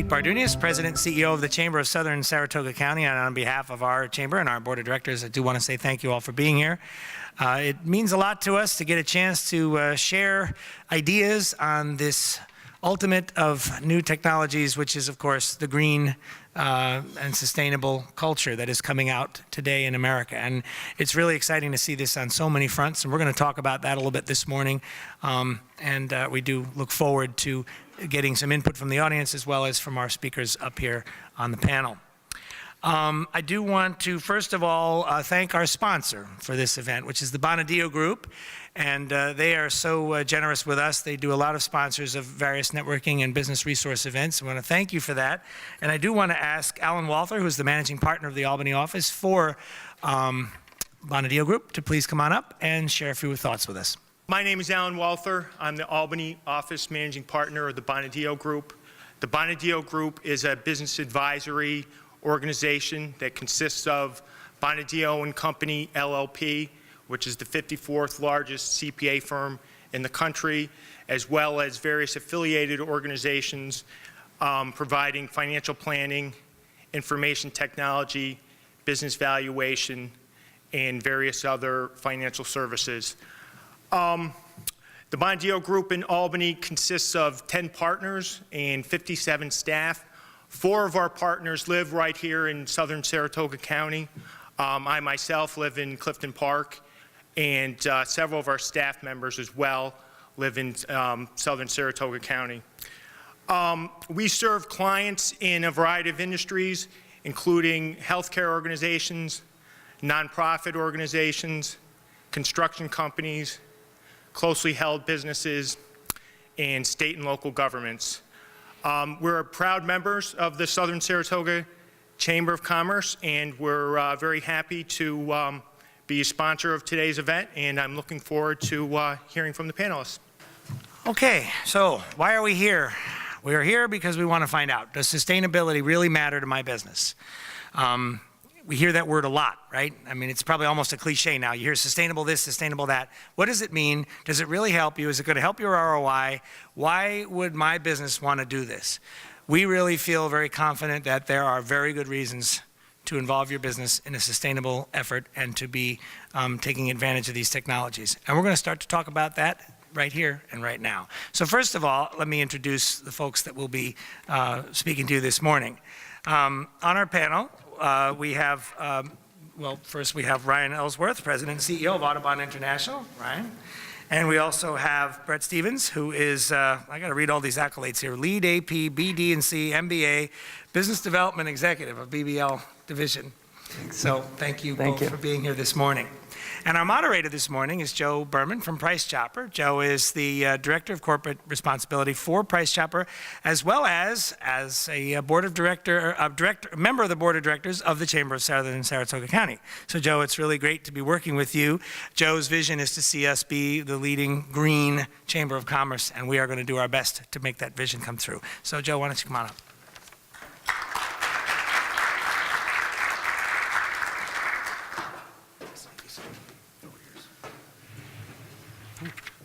Pete Bardunias, President and CEO of the Chamber of Southern Saratoga County, and on behalf of our Chamber and our Board of Directors, I do want to say thank you all for being here. It means a lot to us to get a chance to share ideas on this ultimate of new technologies, which is, of course, the green and sustainable culture that is coming out today in America. And it's really exciting to see this on so many fronts, and we're going to talk about that a little bit this morning. We do look forward to getting some input from the audience as well as from our speakers up here on the panel. I do want to, first of all, thank our sponsor for this event, which is the Bonadillo Group. And they are so generous with us. They do a lot of sponsors of various networking and business resource events. I want to thank you for that. And I do want to ask Alan Walther, who's the managing partner of the Albany office for Bonadillo Group, to please come on up and share a few thoughts with us. My name is Alan Walther. I'm the Albany office managing partner of the Bonadillo Group. The Bonadillo Group is a business advisory organization that consists of Bonadillo & Company, LLP, which is the 54th largest CPA firm in the country, as well as various affiliated organizations providing financial planning, information technology, business valuation, and various other financial services. The Bonadillo Group in Albany consists of 10 partners and 57 staff. 4 of our partners live right here in southern Saratoga County. I myself live in Clifton Park, and several of our staff members as well live in southern Saratoga County. We serve clients in a variety of industries, including healthcare organizations, nonprofit organizations, construction companies, closely held businesses, and state and local governments. We're proud members of the Southern Saratoga Chamber of Commerce, and we're very happy to be a sponsor of today's event, and I'm looking forward to hearing from the panelists. Okay, so why are we here? We are here because we want to find out, does sustainability really matter to my business? We hear that word a lot, right? I mean, it's probably almost a cliche now. You hear sustainable this, sustainable that. What does it mean? Does it really help you? Is it going to help your ROI? Why would my business want to do this? We really feel very confident that there are very good reasons to involve your business in a sustainable effort and to be taking advantage of these technologies. And we're going to start to talk about that right here and right now. So first of all, let me introduce the folks that will be speaking to you this morning. On our panel, we have, first we have Ryan Ellsworth, President and CEO of Audubon International. Ryan. And we also have Brett Stevens, who is, I got to read all these accolades here, Lead AP, BD&C, MBA, Business Development Executive of BBL Division. So thank you both for being here this morning. And our moderator this morning is Joe Berman from Price Chopper. Joe is the Director of Corporate Responsibility for Price Chopper, as well as a member of the Board of Directors of the Chamber of Southern Saratoga County. So Joe, it's really great to be working with you. Joe's vision is to see us be the leading green Chamber of Commerce, and we are going to do our best to make that vision come through. So Joe, why don't you come on up?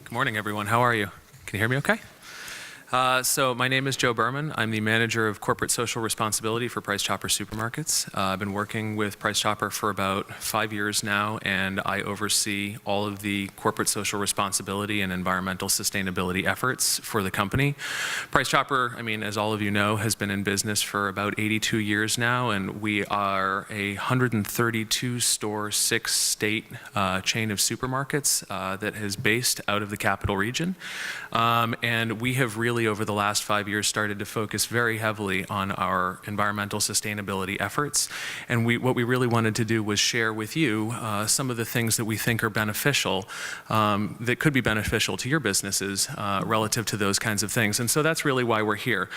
Good morning, everyone. How are you? Can you hear me okay? So my name is Joe Berman. I'm the manager of corporate social responsibility for Price Chopper Supermarkets. I've been working with Price Chopper for about 5 years now, and I oversee all of the corporate social responsibility and environmental sustainability efforts for the company. Price Chopper, I mean, as all of you know, has been in business for about 82 years now, and we are a 132-store, 6-state chain of supermarkets that is based out of the capital region. And we have really, over the last 5 years, started to focus very heavily on our environmental sustainability efforts. And what we really wanted to do was share with you some of the things that we think are beneficial, that could be beneficial to your businesses relative to those kinds of things. And so that's really why we're here.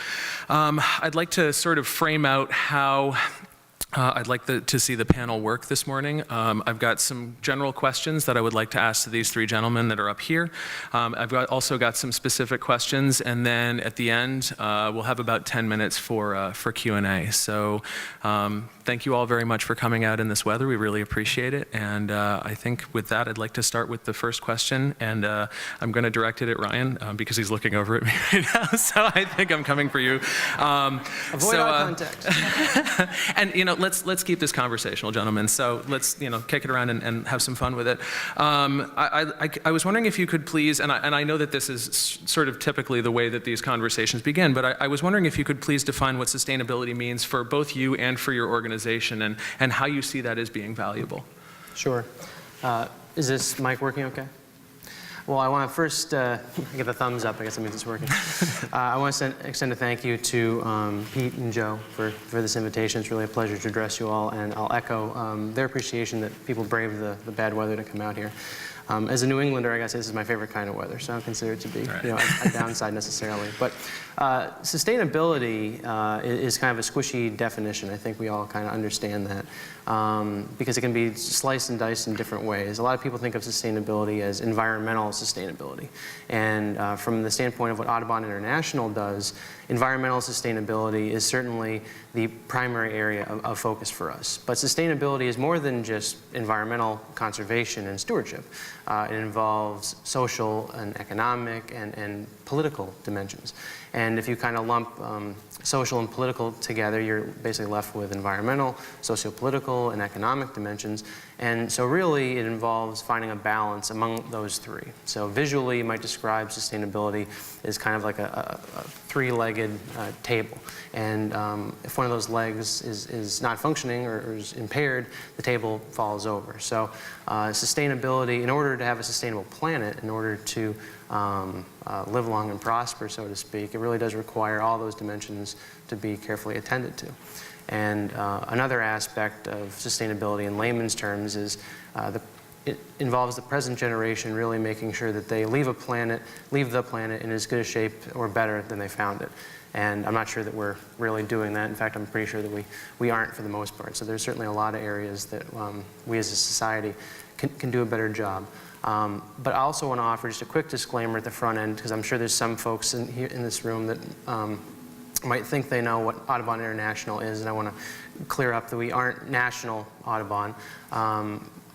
I'd like to sort of frame out how I'd like to see the panel work this morning. I've got some general questions that I would like to ask to these 3 gentlemen that are up here. I've also got some specific questions, and then at the end, we'll have about 10 minutes for Q&A. So Thank you all very much for coming out in this weather. We really appreciate it. And I think with that, I'd like to start with the first question. And I'm going to direct it at Ryan because he's looking over at me right now. So I think I'm coming for you. Avoid eye contact. And, let's keep this conversational, gentlemen. So let's, kick it around and have some fun with it. I was wondering if you could please, and I know that this is sort of typically the way that these conversations begin, but I was wondering if you could please define what sustainability means for both you and for your organization and how you see that as being valuable. Sure. Is this mic working okay? Well, I want to first give a thumbs up. I guess that means it's working. I want to extend a thank you to Pete and Joe for this invitation. It's really a pleasure to address you all, and I'll echo their appreciation that people braved the bad weather to come out here. As a New Englander, I gotta say this is my favorite kind of weather, so I don't consider it to be a downside necessarily. But sustainability is kind of a squishy definition. I think we all kind of understand that because it can be sliced and diced in different ways. A lot of people think of sustainability as environmental sustainability. And from the standpoint of what Audubon International does, environmental sustainability is certainly the primary area of focus for us. But sustainability is more than just environmental conservation and stewardship. It involves social and economic and political dimensions. And if you kind of lump social and political together, you're basically left with environmental, socio-political, and economic dimensions. And so really it involves finding a balance among those three. So visually you might describe sustainability as kind of like a three-legged table. And if one of those legs is not functioning or is impaired, the table falls over. So sustainability, in order to have a sustainable planet, in order to live long and prosper, so to speak, it really does require all those dimensions to be carefully attended to. And another aspect of sustainability in layman's terms is it involves the present generation really making sure that they leave the planet in as good a shape or better than they found it. And I'm not sure that we're really doing that. In fact, I'm pretty sure that we aren't for the most part. So there's certainly a lot of areas that we as a society can do a better job. But I also want to offer just a quick disclaimer at the front end, because I'm sure there's some folks in this room that might think they know what Audubon International is, and I want to clear up that we aren't national Audubon.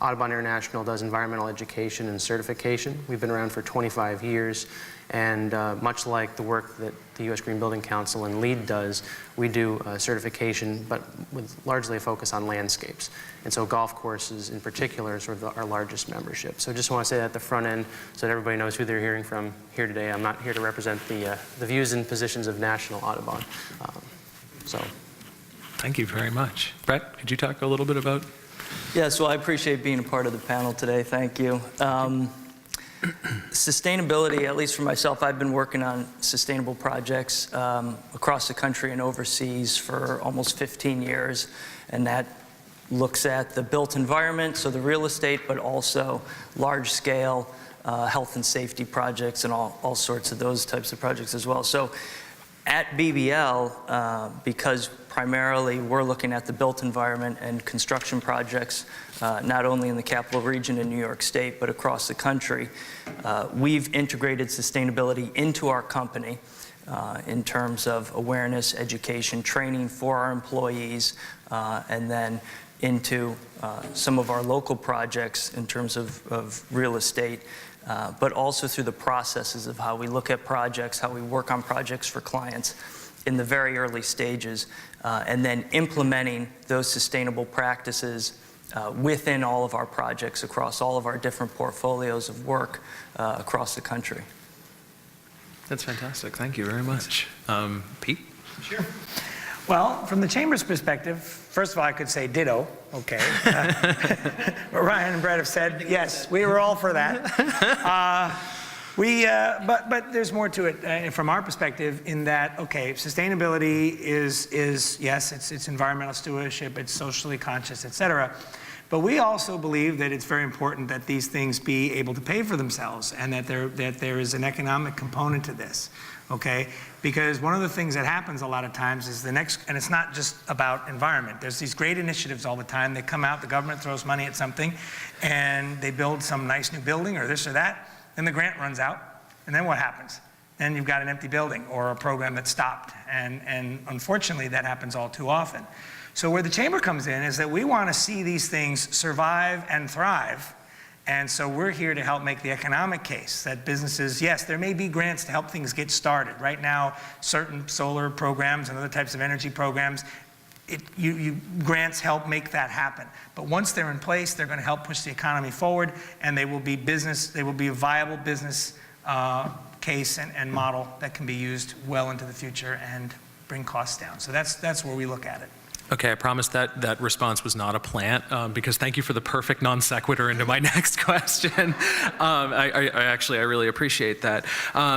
Audubon International does environmental education and certification. We've been around for 25 years, and much like the work that the U.S. Green Building Council and LEED does, we do certification, but with largely a focus on landscapes. And so golf courses in particular is sort of our largest membership. So just want to say that at the front end so that everybody knows who they're hearing from here today. I'm not here to represent the views and positions of National Audubon. Thank you very much. Brett, could you talk a little bit about? Yes, well, I appreciate being a part of the panel today. Thank you. Sustainability, at least for myself, I've been working on sustainable projects across the country and overseas for almost 15 years, and that looks at the built environment, so the real estate, but also large-scale health and safety projects and all sorts of those types of projects as well. So at BBL, because primarily we're looking at the built environment and construction projects, not only in the capital region in New York State, but across the country, we've integrated sustainability into our company in terms of awareness, education, training for our employees, and then into some of our local projects in terms of real estate, but also through the processes of how we look at projects, how we work on projects for clients in the very early stages, and then implementing those sustainable practices within all of our projects across all of our different portfolios of work across the country. That's fantastic. Thank you very much. Pete? Sure. Well, from the Chamber's perspective, first of all, I could say ditto, okay. But Ryan and Brett have said, yes, we were all for that. But there's more to it from our perspective in that, okay, sustainability is yes, it's environmental stewardship, it's socially conscious, et cetera. But we also believe that it's very important that these things be able to pay for themselves and that there is an economic component to this, okay? Because one of the things that happens a lot of times is and it's not just about environment. There's these great initiatives all the time. They come out, the government throws money at something, and they build some nice new building or this or that, then the grant runs out, and then what happens? Then you've got an empty building or a program that stopped, and unfortunately that happens all too often. So where the chamber comes in is that we want to see these things survive and thrive. And so we're here to help make the economic case that businesses, yes, there may be grants to help things get started. Right now, certain solar programs and other types of energy programs, grants help make that happen. But once they're in place, they're going to help push the economy forward, and they will be a viable business case and model that can be used well into the future and bring costs down. So that's where we look at it. Okay, I promise that response was not a plant, because thank you for the perfect non sequitur into my next question. I really appreciate that,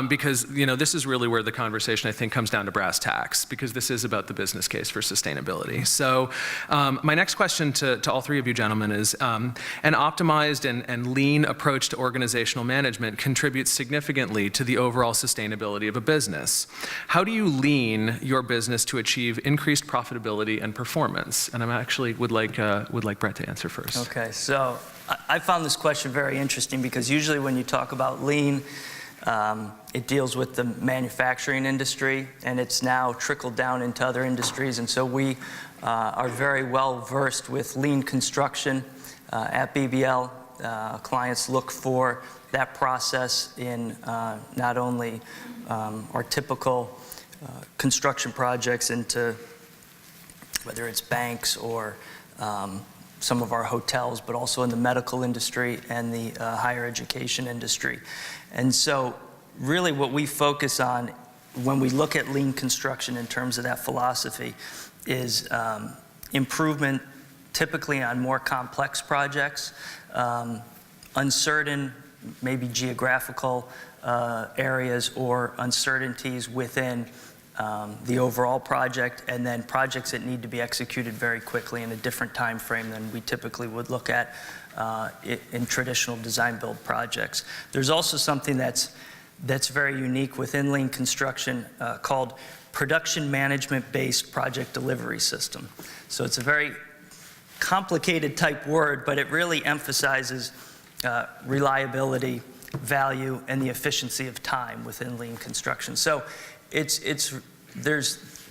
because this is really where the conversation, I think, comes down to brass tacks, because this is about the business case for sustainability. So my next question to all three of you gentlemen is, an optimized and lean approach to organizational management contributes significantly to the overall sustainability of a business. How do you lean your business to achieve increased profitability and performance? And I actually would like Brett to answer first. Okay, so I found this question very interesting, because usually when you talk about lean, it deals with the manufacturing industry, and it's now trickled down into other industries. And so we are very well versed with lean construction at BBL. Clients look for that process in not only our typical construction projects into whether it's banks or some of our hotels, but also in the medical industry and the higher education industry. And so really what we focus on when we look at lean construction in terms of that philosophy is improvement typically on more complex projects, uncertain, maybe geographical areas or uncertainties within the overall project, and then projects that need to be executed very quickly in a different time frame than we typically would look at in traditional design build projects. There's also something that's very unique within lean construction called production management based project delivery system. So it's a very complicated type word, but it really emphasizes reliability, value, and the efficiency of time within lean construction. So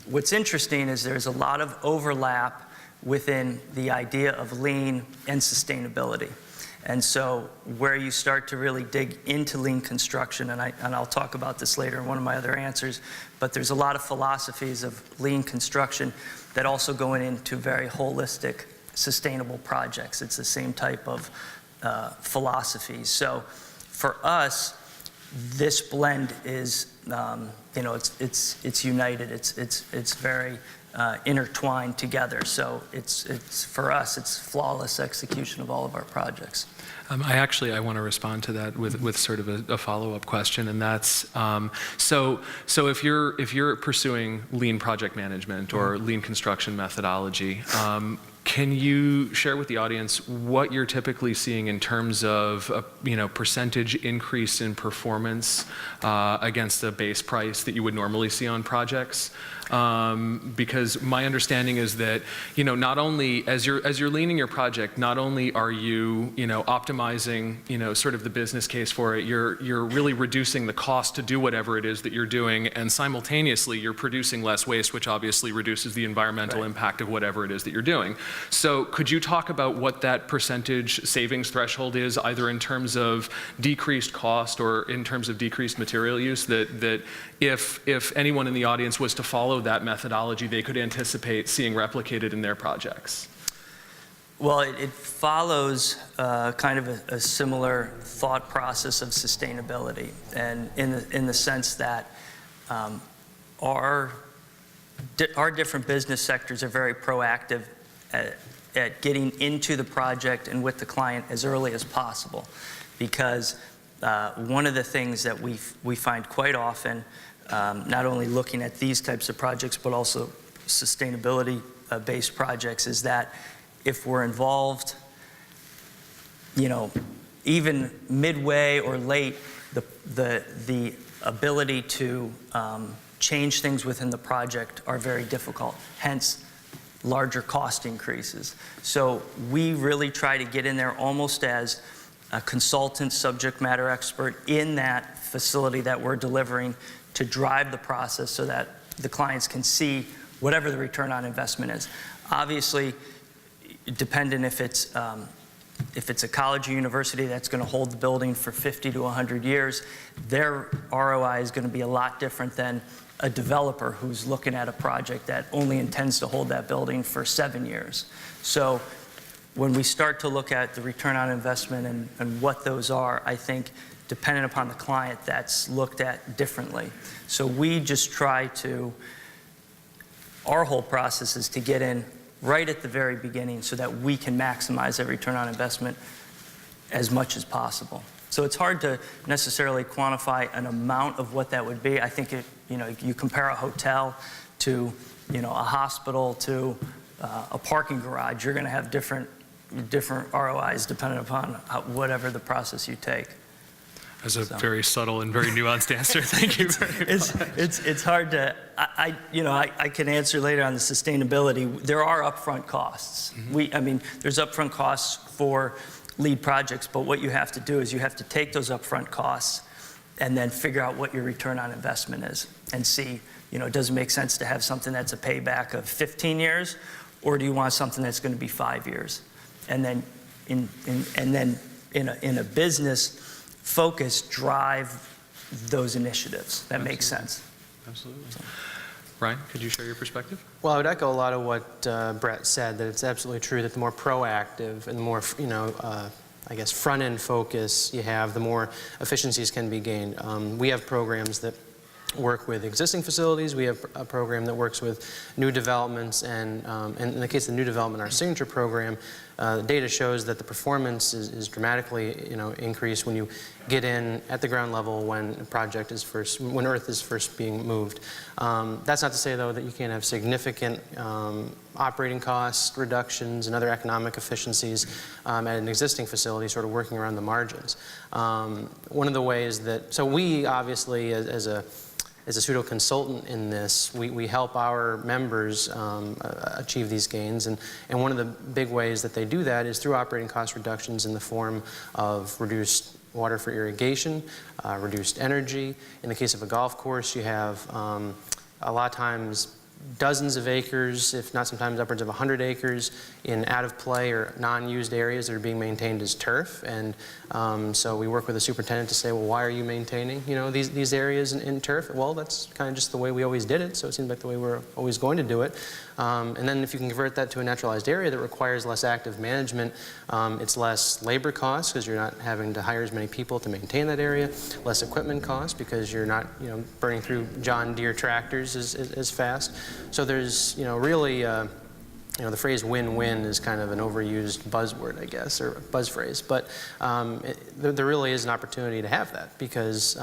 what's interesting is there's a lot of overlap within the idea of lean and sustainability. And so where you start to really dig into lean construction, and I'll talk about this later in one of my other answers, but there's a lot of philosophies of lean construction that also go into very holistic, sustainable projects. It's the same type of philosophies. So for us, this blend is, it's united. It's very intertwined together. So it's for us, it's flawless execution of all of our projects. I want to respond to that with sort of a follow-up question, and that's so if you're pursuing lean project management or lean construction methodology, can you share with the audience what you're typically seeing in terms of a percentage increase in performance against the base price that you would normally see on projects? Because my understanding is that not only as you're leaning your project, not only are you optimizing sort of the business case for it, you're really reducing the cost to do whatever it is that you're doing, and simultaneously you're producing less waste, which obviously reduces the environmental impact of whatever it is that you're doing. So could you talk about what that percentage savings threshold is, either in terms of decreased cost or in terms of decreased material use, that if anyone in the audience was to follow that methodology, they could anticipate seeing replicated in their projects? Well, it follows kind of a similar thought process of sustainability, and in the sense that our different business sectors are very proactive at getting into the project and with the client as early as possible, because one of the things that we find quite often, not only looking at these types of projects but also sustainability-based projects, is that if we're involved, even midway or late, the ability to change things within the project are very difficult, hence larger cost increases. So we really try to get in there almost as a consultant, subject matter expert in that facility that we're delivering to drive the process so that the clients can see whatever the return on investment is. Obviously, dependent if it's a college or university that's going to hold the building for 50 to 100 years, their ROI is going to be a lot different than a developer who's looking at a project that only intends to hold that building for 7 years. So when we start to look at the return on investment and what those are, I think dependent upon the client, that's looked at differently. So we just try to, our whole process is to get in right at the very beginning so that we can maximize that return on investment as much as possible. So it's hard to necessarily quantify an amount of what that would be. I think you compare a hotel to a hospital to a parking garage, you're going to have different ROIs depending upon whatever the process you take. That's a very subtle and very nuanced answer. Thank you very much. It's hard to, I can answer later on the sustainability. There are upfront costs. Mm-hmm. There's upfront costs for lead projects, but what you have to do is you have to take those upfront costs and then figure out what your return on investment is and see, does it make sense to have something that's a payback of 15 years, or do you want something that's going to be 5 years? And then in a business focus, drive those initiatives. That makes sense. Absolutely. Ryan, could you share your perspective? Well, I would echo a lot of what Brett said, that it's absolutely true that the more proactive and the more, I guess, front-end focus you have, the more efficiencies can be gained. We have programs that work with existing facilities. We have a program that works with new developments, and in the case of the new development, our signature program, the data shows that the performance is dramatically, increased when you get in at the ground level when a project is when earth is first being moved. That's not to say, though, that you can't have significant operating cost reductions and other economic efficiencies at an existing facility, sort of working around the margins. One of the ways that, so we obviously, as a pseudo consultant in this, we help our members achieve these gains, and one of the big ways that they do that is through operating cost reductions in the form of reduced water for irrigation, reduced energy. In the case of a golf course, you have a lot of times dozens of acres, if not sometimes upwards of 100 acres in out-of-play or non-used areas that are being maintained as turf. And so we work with the superintendent to say, well, why are you maintaining these areas in turf? Well, that's kind of just the way we always did it, so it seems like the way we're always going to do it. And then if you can convert that to a naturalized area that requires less active management, it's less labor costs because you're not having to hire as many people to maintain that area, less equipment costs because you're not burning through John Deere tractors as fast. So there's really the phrase win-win is kind of an overused buzzword, I guess, or buzz phrase, but there really is an opportunity to have that because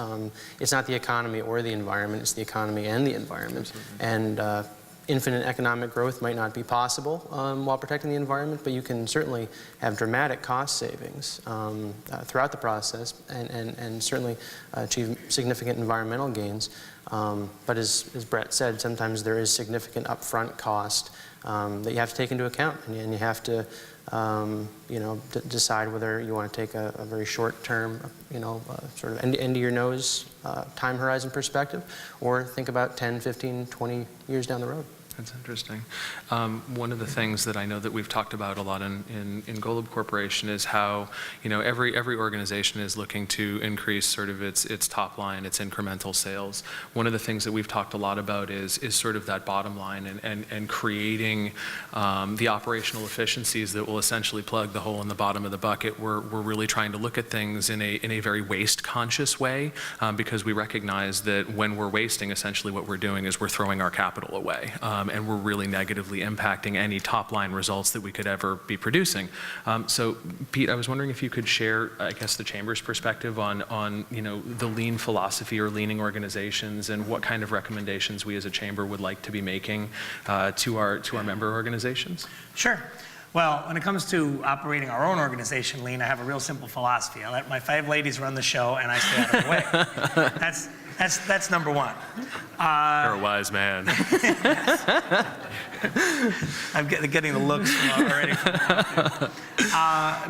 it's not the economy or the environment, it's the economy and the environment. Absolutely. And infinite economic growth might not be possible while protecting the environment, but you can certainly have dramatic cost savings throughout the process and certainly achieve significant environmental gains. But as Brett said, sometimes there is significant upfront cost that you have to take into account, and you have to decide whether you want to take a very short-term, sort of end-of-your-nose time horizon perspective, or think about 10, 15, 20 years down the road. That's interesting. One of the things that I know that we've talked about a lot in Golub Corporation is how every organization is looking to increase sort of its top line, its incremental sales. One of the things that we've talked a lot about is sort of that bottom line and creating the operational efficiencies that will essentially plug the hole in the bottom of the bucket. We're really trying to look at things in a very waste conscious way because we recognize that when we're wasting, essentially what we're doing is we're throwing our capital away. And we're really negatively impacting any top-line results that we could ever be producing. So, Pete, I was wondering if you could share, I guess, the Chamber's perspective on the lean philosophy or leaning organizations and what kind of recommendations we as a Chamber would like to be making to our member organizations. Sure. Well, when it comes to operating our own organization lean, I have a real simple philosophy. I let my 5 ladies run the show, and I stay out of the way. That's number one. You're a wise man. I'm getting the looks already.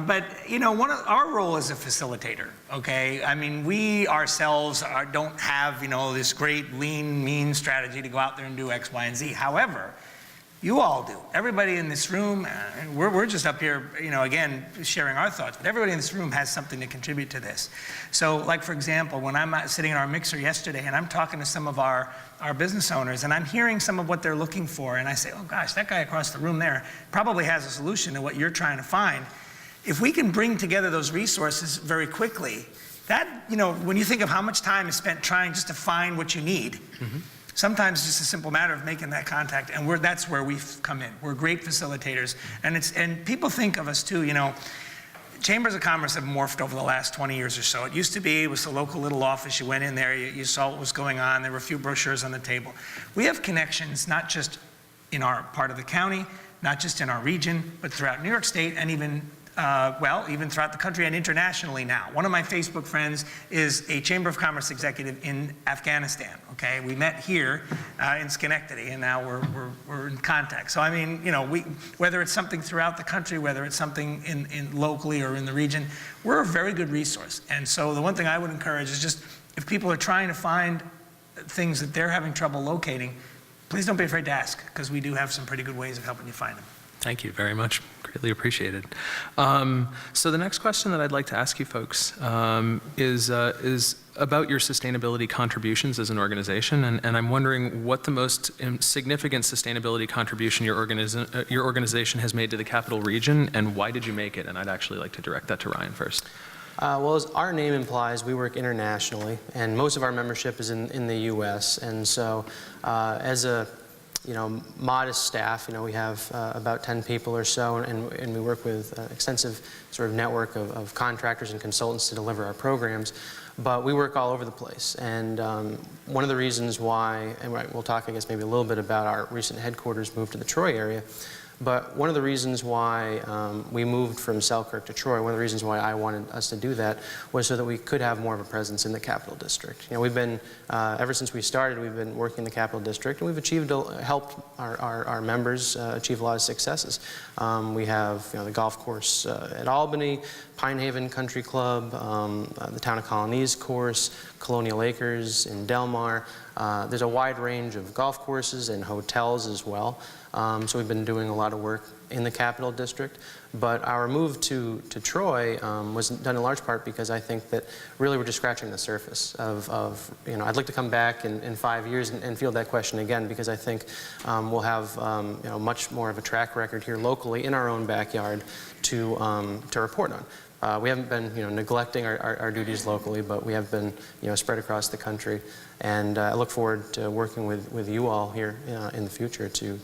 But our role as a facilitator, okay? I mean, we ourselves don't have this great lean, mean strategy to go out there and do X, Y, and Z. However, You all do. Everybody in this room, we're just up here, again, sharing our thoughts, but everybody in this room has something to contribute to this. So, like, for example, when I'm sitting in our mixer yesterday and I'm talking to some of our business owners and I'm hearing some of what they're looking for, and I say, oh gosh, that guy across the room there probably has a solution to what you're trying to find. If we can bring together those resources very quickly, that, when you think of how much time is spent trying just to find what you need, sometimes it's just a simple matter of making that contact, and that's where we've come in. We're great facilitators, and people think of us too, Chambers of Commerce have morphed over the last 20 years or so. It used to be, it was a local little office, you went in there, you saw what was going on, there were a few brochures on the table. We have connections not just in our part of the county, not just in our region, but throughout New York State and even even throughout the country and internationally now. One of my Facebook friends is a Chamber of Commerce executive in Afghanistan, okay? We met here in Schenectady, and now we're in contact. So, I mean, whether it's something throughout the country, whether it's something in locally or in the region, we're a very good resource. And so the one thing I would encourage is just, if people are trying to find things that they're having trouble locating, please don't be afraid to ask, because we do have some pretty good ways of helping you find them. Thank you very much. Greatly appreciated. So the next question that I'd like to ask you folks is about your sustainability contributions as an organization, and I'm wondering what the most significant sustainability contribution your organization has made to the Capital Region, and why did you make it? And I'd actually like to direct that to Ryan first. Well, as our name implies, we work internationally, and most of our membership is in the U.S. And so, as a modest staff, we have about 10 people or so, and we work with an extensive sort of network of contractors and consultants to deliver our programs. But we work all over the place, and one of the reasons why, and we'll talk, I guess, maybe a little bit about our recent headquarters move to the Troy area. But one of the reasons why we moved from Selkirk to Troy, one of the reasons why I wanted us to do that, was so that we could have more of a presence in the Capital District. We've been, ever since we started, we've been working in the Capital District, and we've helped our members achieve a lot of successes. We have the golf course at Albany, Pine Haven Country Club, the Town of Colonies course, Colonial Acres in Delmar. There's a wide range of golf courses and hotels as well. So we've been doing a lot of work in the Capital District. But our move to Troy was done in large part because I think that really we're just scratching the surface of I'd like to come back in 5 years and field that question again, because I think we'll have much more of a track record here locally in our own backyard to report on. We haven't been neglecting our duties locally, but we have been spread across the country. And I look forward to working with you all here in the future to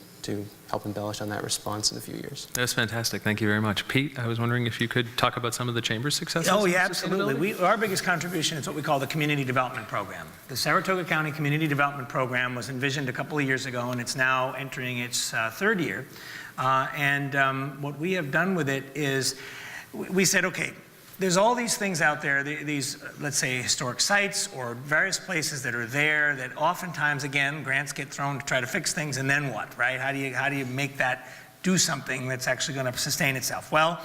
help embellish on that response in a few years. That was fantastic. Thank you very much. Pete, I was wondering if you could talk about some of the Chamber's successes. Oh, yeah, absolutely. Our biggest contribution is what we call the Community Development Program. The Saratoga County Community Development Program was envisioned a couple of years ago, and it's now entering its third year. What we have done with it is we said, okay, there's all these things out there, these, let's say, historic sites or various places that are there that oftentimes, again, grants get thrown to try to fix things, and then what, right? How do you make that do something that's actually going to sustain itself? Well,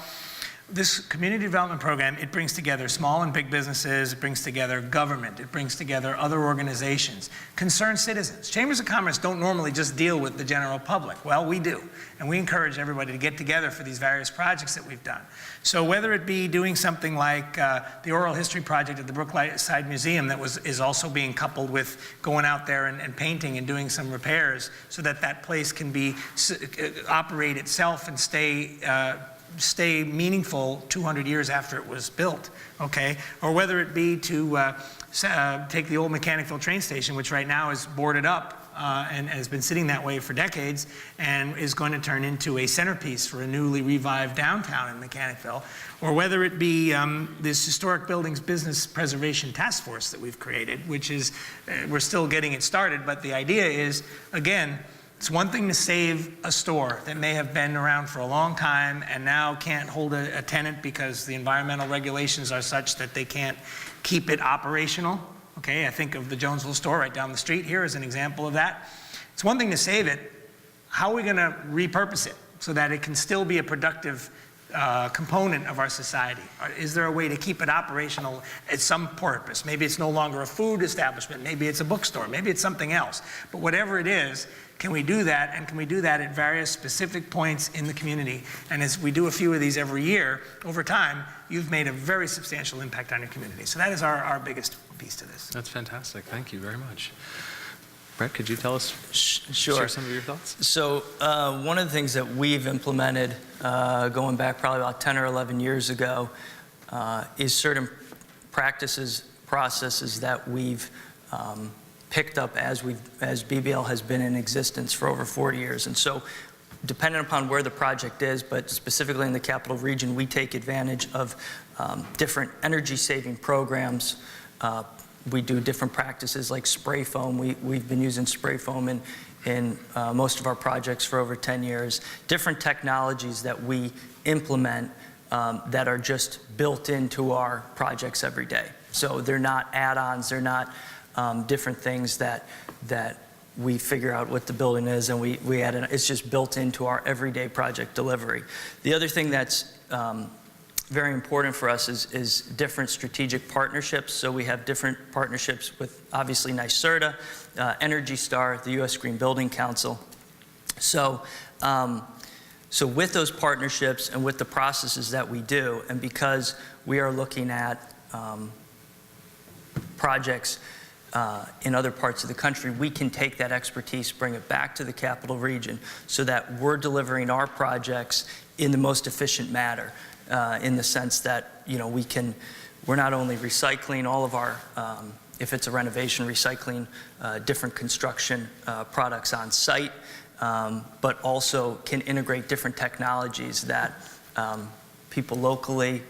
this community development program, it brings together small and big businesses, it brings together government, it brings together other organizations, concerned citizens. Chambers of Commerce don't normally just deal with the general public. Well, we do, and we encourage everybody to get together for these various projects that we've done. So whether it be doing something like the Oral History Project at the Brookside Museum that is also being coupled with going out there and painting and doing some repairs so that that place can operate itself and stay meaningful 200 years after it was built, okay? Or whether it be to take the old Mechanicville train station, which right now is boarded up and has been sitting that way for decades and is going to turn into a centerpiece for a newly revived downtown in Mechanicville. Or whether it be this Historic Buildings Business Preservation Task Force that we've created, which is, we're still getting it started, but the idea is, again, it's one thing to save a store that may have been around for a long time and now can't hold a tenant because the environmental regulations are such that they can't keep it operational. Okay, I think of the Jonesville store right down the street here as an example of that. It's one thing to save it. How are we going to repurpose it so that it can still be a productive component of our society? Is there a way to keep it operational at some purpose? Maybe it's no longer a food establishment, maybe it's a bookstore, maybe it's something else. But whatever it is, can we do that, and can we do that at various specific points in the community? And as we do a few of these every year, over time, you've made a very substantial impact on your community. So that is our biggest piece to this. That's fantastic. Thank you very much. Brett, could you tell us, Sure. share some of your thoughts? So one of the things that we've implemented going back probably about 10 or 11 years ago is certain practices, processes that we've picked up as BBL has been in existence for over 40 years. And so depending upon where the project is, but specifically in the capital region, we take advantage of different energy saving programs. We do different practices like spray foam. We've been using spray foam in most of our projects for over 10 years. Different technologies that we implement that are just built into our projects every day. So they're not add-ons, they're not different things that we figure out what the building is and we add in. It's just built into our everyday project delivery. The other thing that's very important for us is different strategic partnerships. So we have different partnerships with obviously NYSERDA, Energy Star, the U.S. Green Building Council. So with those partnerships and with the processes that we do, and because we are looking at projects in other parts of the country, we can take that expertise, bring it back to the capital region so that we're delivering our projects in the most efficient manner, in the sense that, you know, we're not only recycling all of our, if it's a renovation, recycling different construction products on site, but also can integrate different technologies that people locally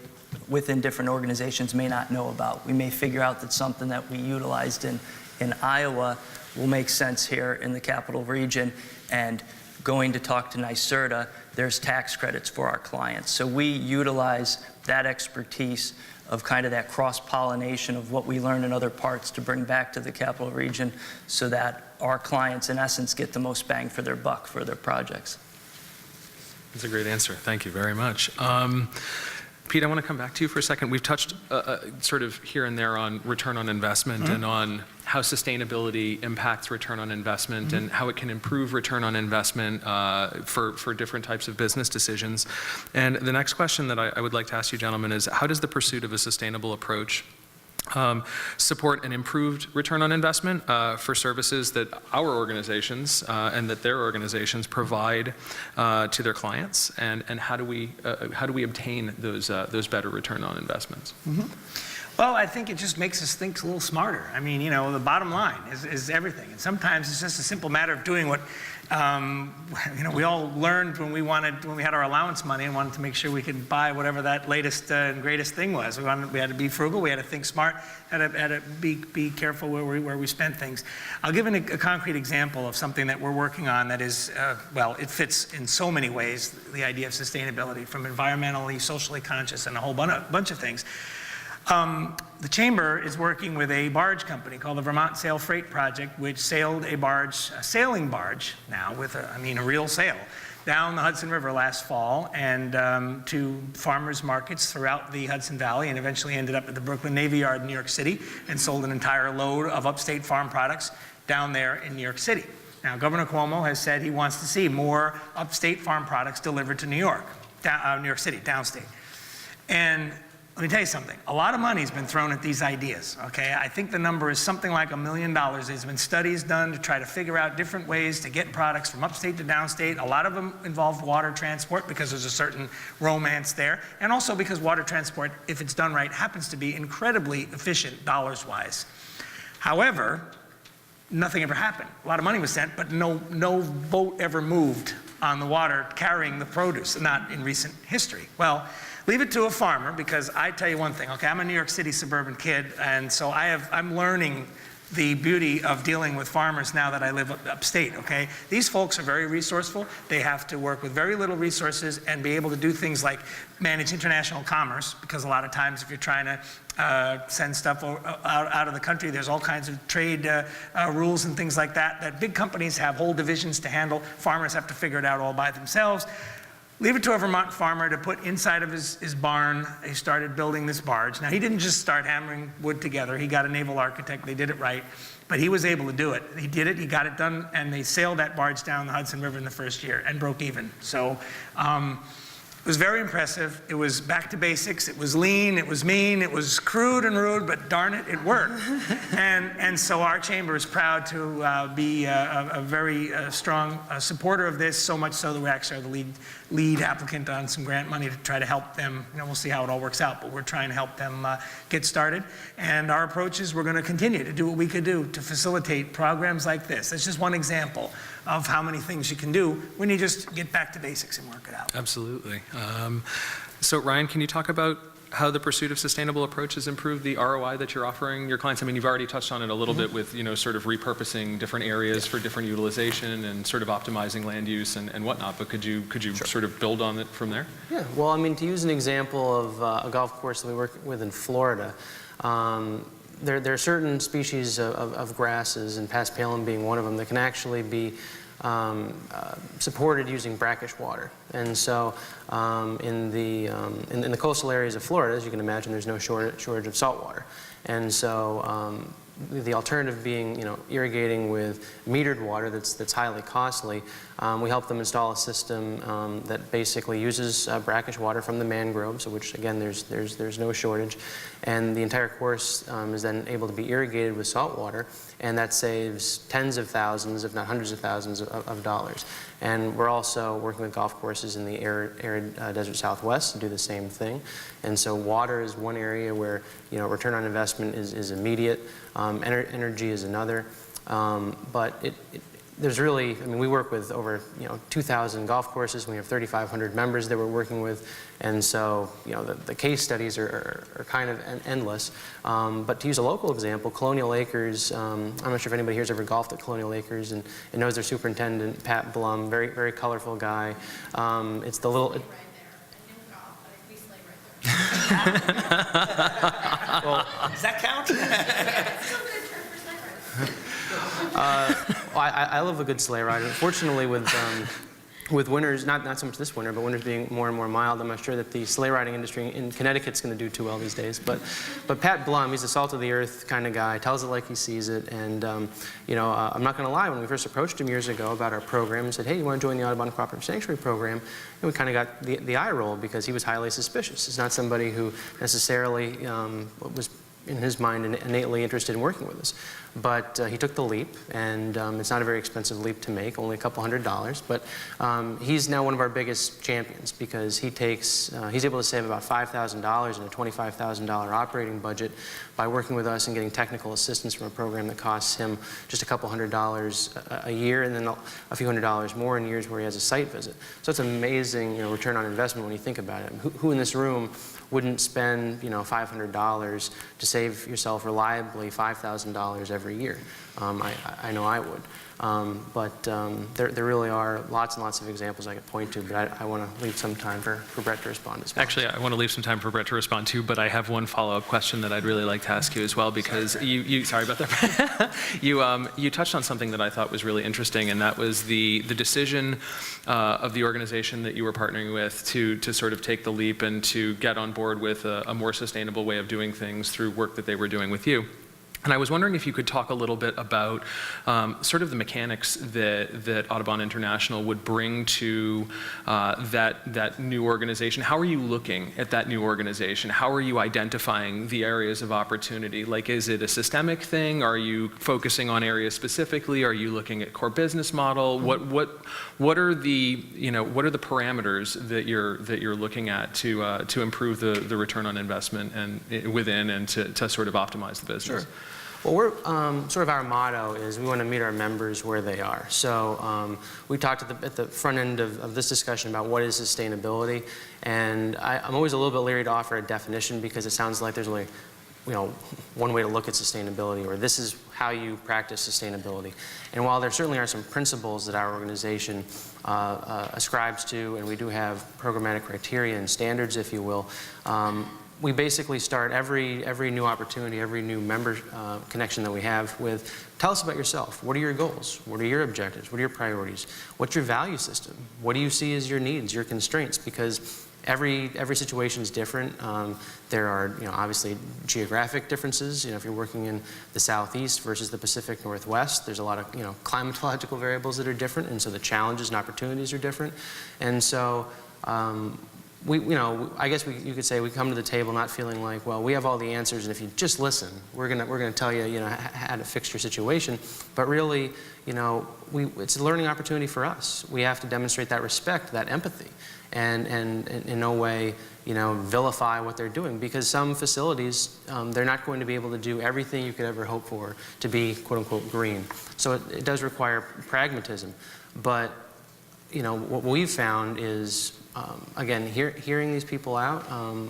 within different organizations may not know about. We may figure out that something that we utilized in Iowa will make sense here in the capital region, and going to talk to NYSERDA, there's tax credits for our clients. So we utilize that expertise of kind of that cross-pollination of what we learn in other parts to bring back to the capital region so that our clients, in essence, get the most bang for their buck for their projects. That's a great answer. Thank you very much. Pete, I want to come back to you for a second. We've touched sort of here and there on return on investment and on how sustainability impacts return on investment and how it can improve return on investment for different types of business decisions. And the next question that I would like to ask you, gentlemen, is how does the pursuit of a sustainable approach support an improved return on investment for services that our organizations and that their organizations provide to their clients, and how do we obtain those better return on investments? Well, I think it just makes us think a little smarter. I mean, you know, the bottom line is everything. And sometimes it's just a simple matter of doing what, you know, we all learned when we had our allowance money and wanted to make sure we could buy whatever that latest and greatest thing was. We had to be frugal, we had to think smart, had to be careful where we spent things. I'll give a concrete example of something that we're working on that is, well, it fits in so many ways, the idea of sustainability, from environmentally, socially conscious, and a whole bunch of things. The Chamber is working with a barge company called the Vermont Sail Freight Project, which sailed a sailing barge now with a real sail, down the Hudson River last fall and to farmers markets throughout the Hudson Valley, and eventually ended up at the Brooklyn Navy Yard in New York City and sold an entire load of upstate farm products down there in New York City. Now, Governor Cuomo has said he wants to see more upstate farm products delivered to New York City, downstate. And let me tell you something, a lot of money's been thrown at these ideas, okay? I think the number is something like $1 million. There's been studies done to try to figure out different ways to get products from upstate to downstate. A lot of them involve water transport because there's a certain romance there, and also because water transport, if it's done right, happens to be incredibly efficient dollars-wise. However, nothing ever happened. A lot of money was sent, but no boat ever moved on the water carrying the produce, not in recent history. Well, leave it to a farmer, because I tell you one thing, okay, I'm a New York City suburban kid, and so I'm learning the beauty of dealing with farmers now that I live upstate, okay? These folks are very resourceful. They have to work with very little resources and be able to do things like manage international commerce, because a lot of times if you're trying to send stuff out of the country, there's all kinds of trade rules and things like that big companies have whole divisions to handle. Farmers have to figure it out all by themselves. leave it to a Vermont farmer to put inside of his barn. He started building this barge. Now, he didn't just start hammering wood together. He got a naval architect. They did it right. But he was able to do it. He did it. He got it done. And they sailed that barge down the Hudson River in the first year and broke even. So it was very impressive. It was back to basics. It was lean. It was mean. It was crude and rude, but darn it, it worked. and so our chamber is proud to be a very strong supporter of this, so much so that we actually are the lead applicant on some grant money to try to help them. You know, we'll see how it all works out, but we're trying to help them get started. And our approach is we're going to continue to do what we could do to facilitate programs like this. It's just one example of how many things you can do when you just get back to basics and work it out. Absolutely. So Ryan, can you talk about how the pursuit of sustainable approaches improve the ROI that you're offering your clients? I mean, you've already touched on it a little bit with, you know, sort of repurposing different areas for different utilization and sort of optimizing land use and whatnot, but could you sort of build on it from there? Yeah, well, I mean, to use an example of a golf course that we work with in Florida, there are certain species of grasses, and paspalum being one of them, that can actually be supported using brackish water. And so in the coastal areas of Florida, as you can imagine, there's no shortage of salt water. And so the alternative being, you know, irrigating with metered water that's highly costly. We help them install a system that basically uses brackish water from the mangroves, which again there's no shortage, and the entire course is then able to be irrigated with salt water, and that saves tens of thousands, if not hundreds of thousands of dollars. And we're also working with golf courses in the arid desert Southwest to do the same thing. And so water is one area where, you know, return on investment is immediate. Energy is another. But there's really, I mean, we work with over, you know, 2,000 golf courses. We have 3,500 members that we're working with. And so, you know, the case studies are kind of endless. But to use a local example, Colonial Acres, I'm not sure if anybody here has ever golfed at Colonial Acres and knows their superintendent, Pat Blum, very, very colorful guy. It's the little... Right there. I didn't golf, but we sleigh right there. Well, Does that count? It's still a good term for sleigh riding. well, I love a good sleigh ride. Unfortunately, with winters, not so much this winter, but winters being more and more mild, I'm not sure that the sleigh riding industry in Connecticut's going to do too well these days. But Pat Blum, he's a salt of the earth kind of guy, tells it like he sees it. And you know, I'm not going to lie, when we first approached him years ago about our program and said, hey, you want to join the Audubon Cooperative Sanctuary Program? And we kind of got the eye roll because he was highly suspicious. He's not somebody who necessarily was, in his mind, innately interested in working with us. But he took the leap, and it's not a very expensive leap to make, only a couple $100s. But he's now one of our biggest champions because he's able to save about $5,000 in a $25,000 operating budget by working with us and getting technical assistance from a program that costs him just a couple $100s a year, and then a few $100s more in years where he has a site visit. So it's amazing, you know, return on investment when you think about it. Who in this room wouldn't spend, you know, $500 to save yourself reliably $5,000 every year? I know I would. But there really are lots and lots of examples I could point to, but I want to leave some time for Brett to respond as well. Actually, I want to leave some time for Brett to respond too, but I have one follow-up question that I'd really like to ask you as well, because sorry about that. you touched on something that I thought was really interesting, and that was the decision of the organization that you were partnering with to sort of take the leap and to get on board with a more sustainable way of doing things through work that they were doing with you. And I was wondering if you could talk a little bit about sort of the mechanics that Audubon International would bring to that new organization. How are you looking at that new organization? How are you identifying the areas of opportunity? Like, is it a systemic thing? Are you focusing on areas specifically? Are you looking at core business model? What are the parameters that you're looking at to improve the return on investment and within and to sort of optimize the business? Sure. Well, we're sort of our motto is we want to meet our members where they are. So we talked at the front end of this discussion about what is sustainability, and I'm always a little bit leery to offer a definition because it sounds like there's only, you know, one way to look at sustainability, or this is how you practice sustainability. And while there certainly are some principles that our organization ascribes to, and we do have programmatic criteria and standards, if you will, we basically start every new opportunity, every new member connection that we have with, tell us about yourself. What are your goals? What are your objectives? What are your priorities? What's your value system? What do you see as your needs, your constraints? Because every situation is different. There are, obviously geographic differences. If you're working in the Southeast versus the Pacific Northwest, there's a lot of, climatological variables that are different, and so the challenges and opportunities are different. And so, I guess you could say we come to the table not feeling like, well, we have all the answers, and if you just listen, we're gonna tell you, how to fix your situation. But really, it's a learning opportunity for us. We have to demonstrate that respect, that empathy, and in no way, vilify what they're doing, because some facilities, they're not going to be able to do everything you could ever hope for to be quote unquote green. So it does require pragmatism. But what we've found is, again, hearing these people out,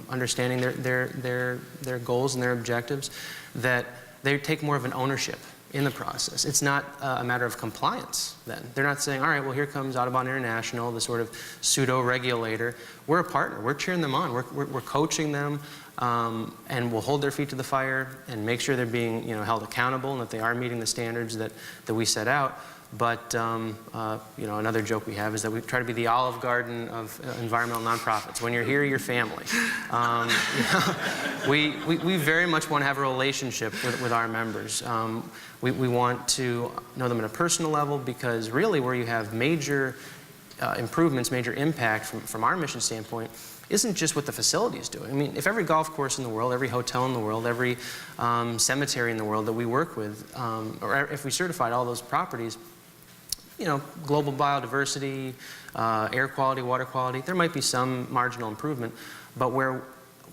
understanding their goals and their objectives, that they take more of an ownership in the process. It's not a matter of compliance then. They're not saying, all right, well, here comes Audubon International, the sort of pseudo-regulator. We're a partner. We're cheering them on. We're coaching them, and we'll hold their feet to the fire and make sure they're being held accountable and that they are meeting the standards that we set out. But another joke we have is that we try to be the Olive Garden of environmental nonprofits. When you're here, you're family. We very much want to have a relationship with our members. We want to know them at a personal level, because really where you have major improvements, major impact from our mission standpoint, isn't just what the facility is doing. I mean, if every golf course in the world, every hotel in the world, every cemetery in the world that we work with, or if we certified all those properties, global biodiversity, air quality, water quality, there might be some marginal improvement, but where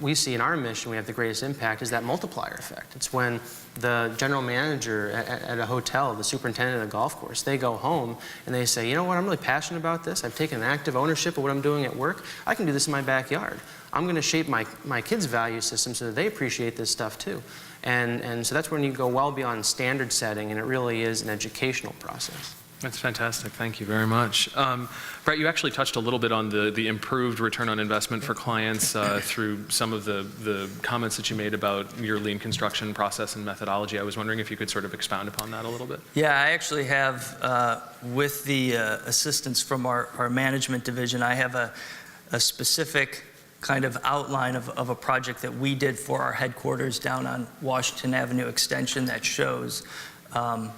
we see in our mission we have the greatest impact is that multiplier effect. It's when the general manager at a hotel, the superintendent at a golf course, they go home and they say, you know what, I'm really passionate about this. I've taken active ownership of what I'm doing at work. I can do this in my backyard. I'm going to shape my kids' value system so that they appreciate this stuff too. And so that's when you go well beyond standard setting, and it really is an educational process. That's fantastic. Thank you very much. Brett, you actually touched a little bit on the improved return on investment for clients through some of the comments that you made about your lean construction process and methodology. I was wondering if you could sort of expound upon that a little bit. Yeah, I actually have, with the assistance from our management division, I have a specific kind of outline of a project that we did for our headquarters down on Washington Avenue Extension that shows the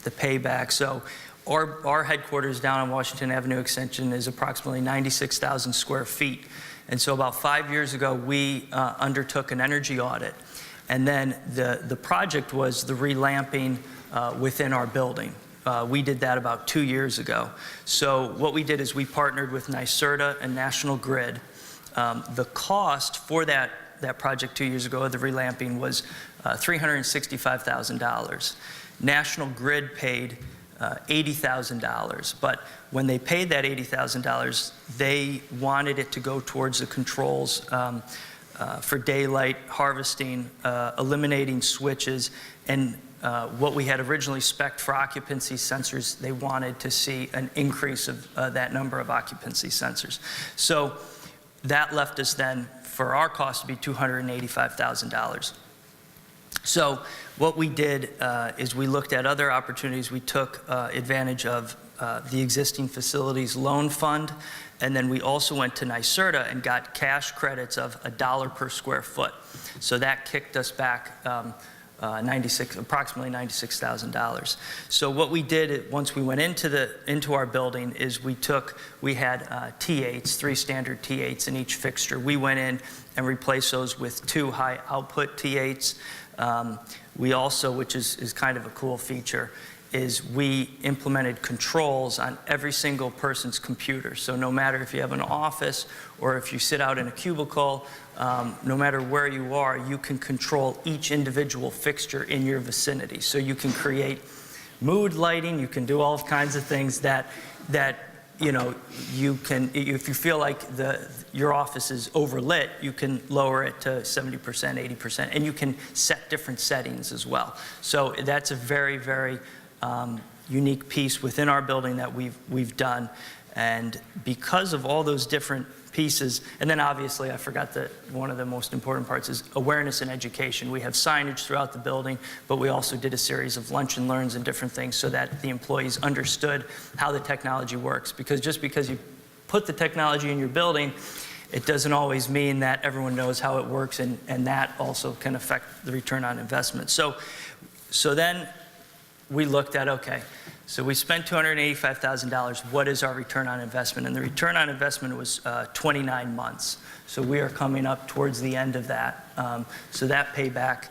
payback. So our headquarters down on Washington Avenue Extension is approximately 96,000 square feet. And so about 5 years ago, we undertook an energy audit. And then the project was the relamping within our building. We did that about 2 years ago. So what we did is we partnered with NYSERDA and National Grid. The cost for that project 2 years ago, the relamping, was $365,000. National Grid paid $80,000, but when they paid that $80,000, they wanted it to go towards the controls for daylight harvesting, eliminating switches, and what we had originally spec'd for occupancy sensors, they wanted to see an increase of that number of occupancy sensors. So that left us then, for our cost, to be $285,000. So what we did is we looked at other opportunities. We took advantage of the existing facilities loan fund, and then we also went to NYSERDA and got cash credits of $1 per square foot. So that kicked us back approximately $96,000. So what we did once we went into our building is we had T8s, 3 standard T8s in each fixture. We went in and replaced those with 2 high output T8s. We also, which is kind of a cool feature, is we implemented controls on every single person's computer. So no matter if you have an office or if you sit out in a cubicle, no matter where you are, you can control each individual fixture in your vicinity. So you can create mood lighting, you can do all kinds of things that you can, if you feel like your office is overlit, you can lower it to 70%, 80%, and you can set different settings as well. So that's a very, very unique piece within our building that we've done. And because of all those different pieces, and then obviously I forgot that one of the most important parts is awareness and education. We have signage throughout the building, but we also did a series of lunch and learns and different things so that the employees understood how the technology works. Because just because you put the technology in your building, it doesn't always mean that everyone knows how it works, and that also can affect the return on investment. So then we looked at, okay, so we spent $285,000. What is our return on investment? And the return on investment was 29 months. So we are coming up towards the end of that. So that payback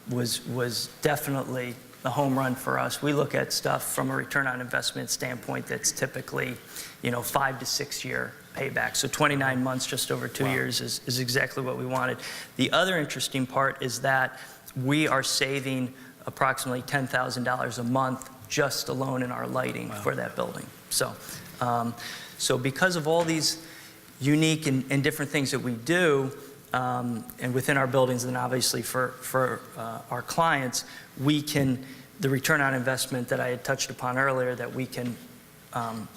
was definitely a home run for us. We look at stuff from a return on investment standpoint that's typically, 5 to 6 year payback. So 29 months, just over 2 years is exactly what we wanted. The other interesting part is that we are saving approximately $10,000 a month just alone in our lighting for that building. So because of all these unique and different things that we do, and within our buildings, and obviously for our clients, the return on investment that I had touched upon earlier that we can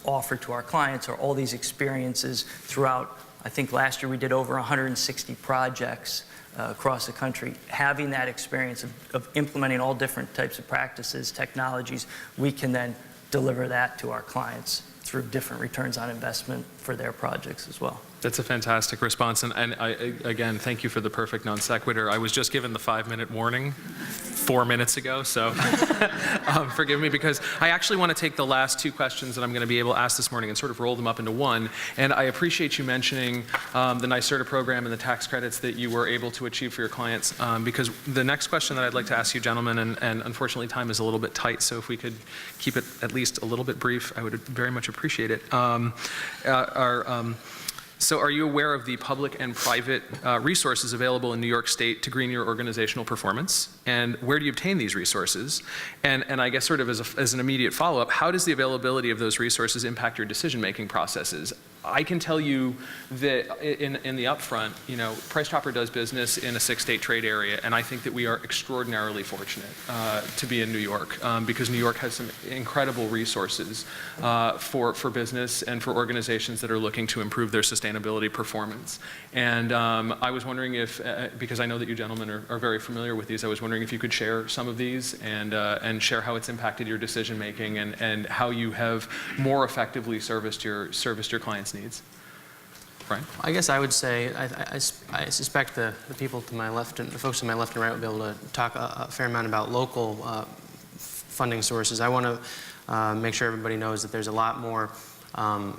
offer to our clients are all these experiences throughout. I think last year we did over 160 projects across the country. Having that experience of implementing all different types of practices, technologies, we can then deliver that to our clients through different returns on investment for their projects as well. That's a fantastic response, and I, again, thank you for the perfect non sequitur. I was just given the 5-minute warning 4 minutes ago, so forgive me, because I actually want to take the last 2 questions that I'm going to be able to ask this morning and sort of roll them up into one. And I appreciate you mentioning the NYSERDA program and the tax credits that you were able to achieve for your clients, because the next question that I'd like to ask you, gentlemen, and unfortunately time is a little bit tight, so if we could keep it at least a little bit brief, I would very much appreciate it. So are you aware of the public and private resources available in New York State to green your organizational performance? And where do you obtain these resources? And I guess sort of as an immediate follow-up, how does the availability of those resources impact your decision-making processes? I can tell you that in the upfront, Price Chopper does business in a 6-state trade area, and I think that we are extraordinarily fortunate to be in New York, because New York has some incredible resources for business and for organizations that are looking to improve their sustainability performance. And I was wondering if, because I know that you gentlemen are very familiar with these, I was wondering if you could share some of these and share how it's impacted your decision making and how you have more effectively serviced your clients' needs. Brian? I guess I would say, I suspect the people to my left and the folks to my left and right will be able to talk a fair amount about local funding sources. I want to make sure everybody knows that there's a lot more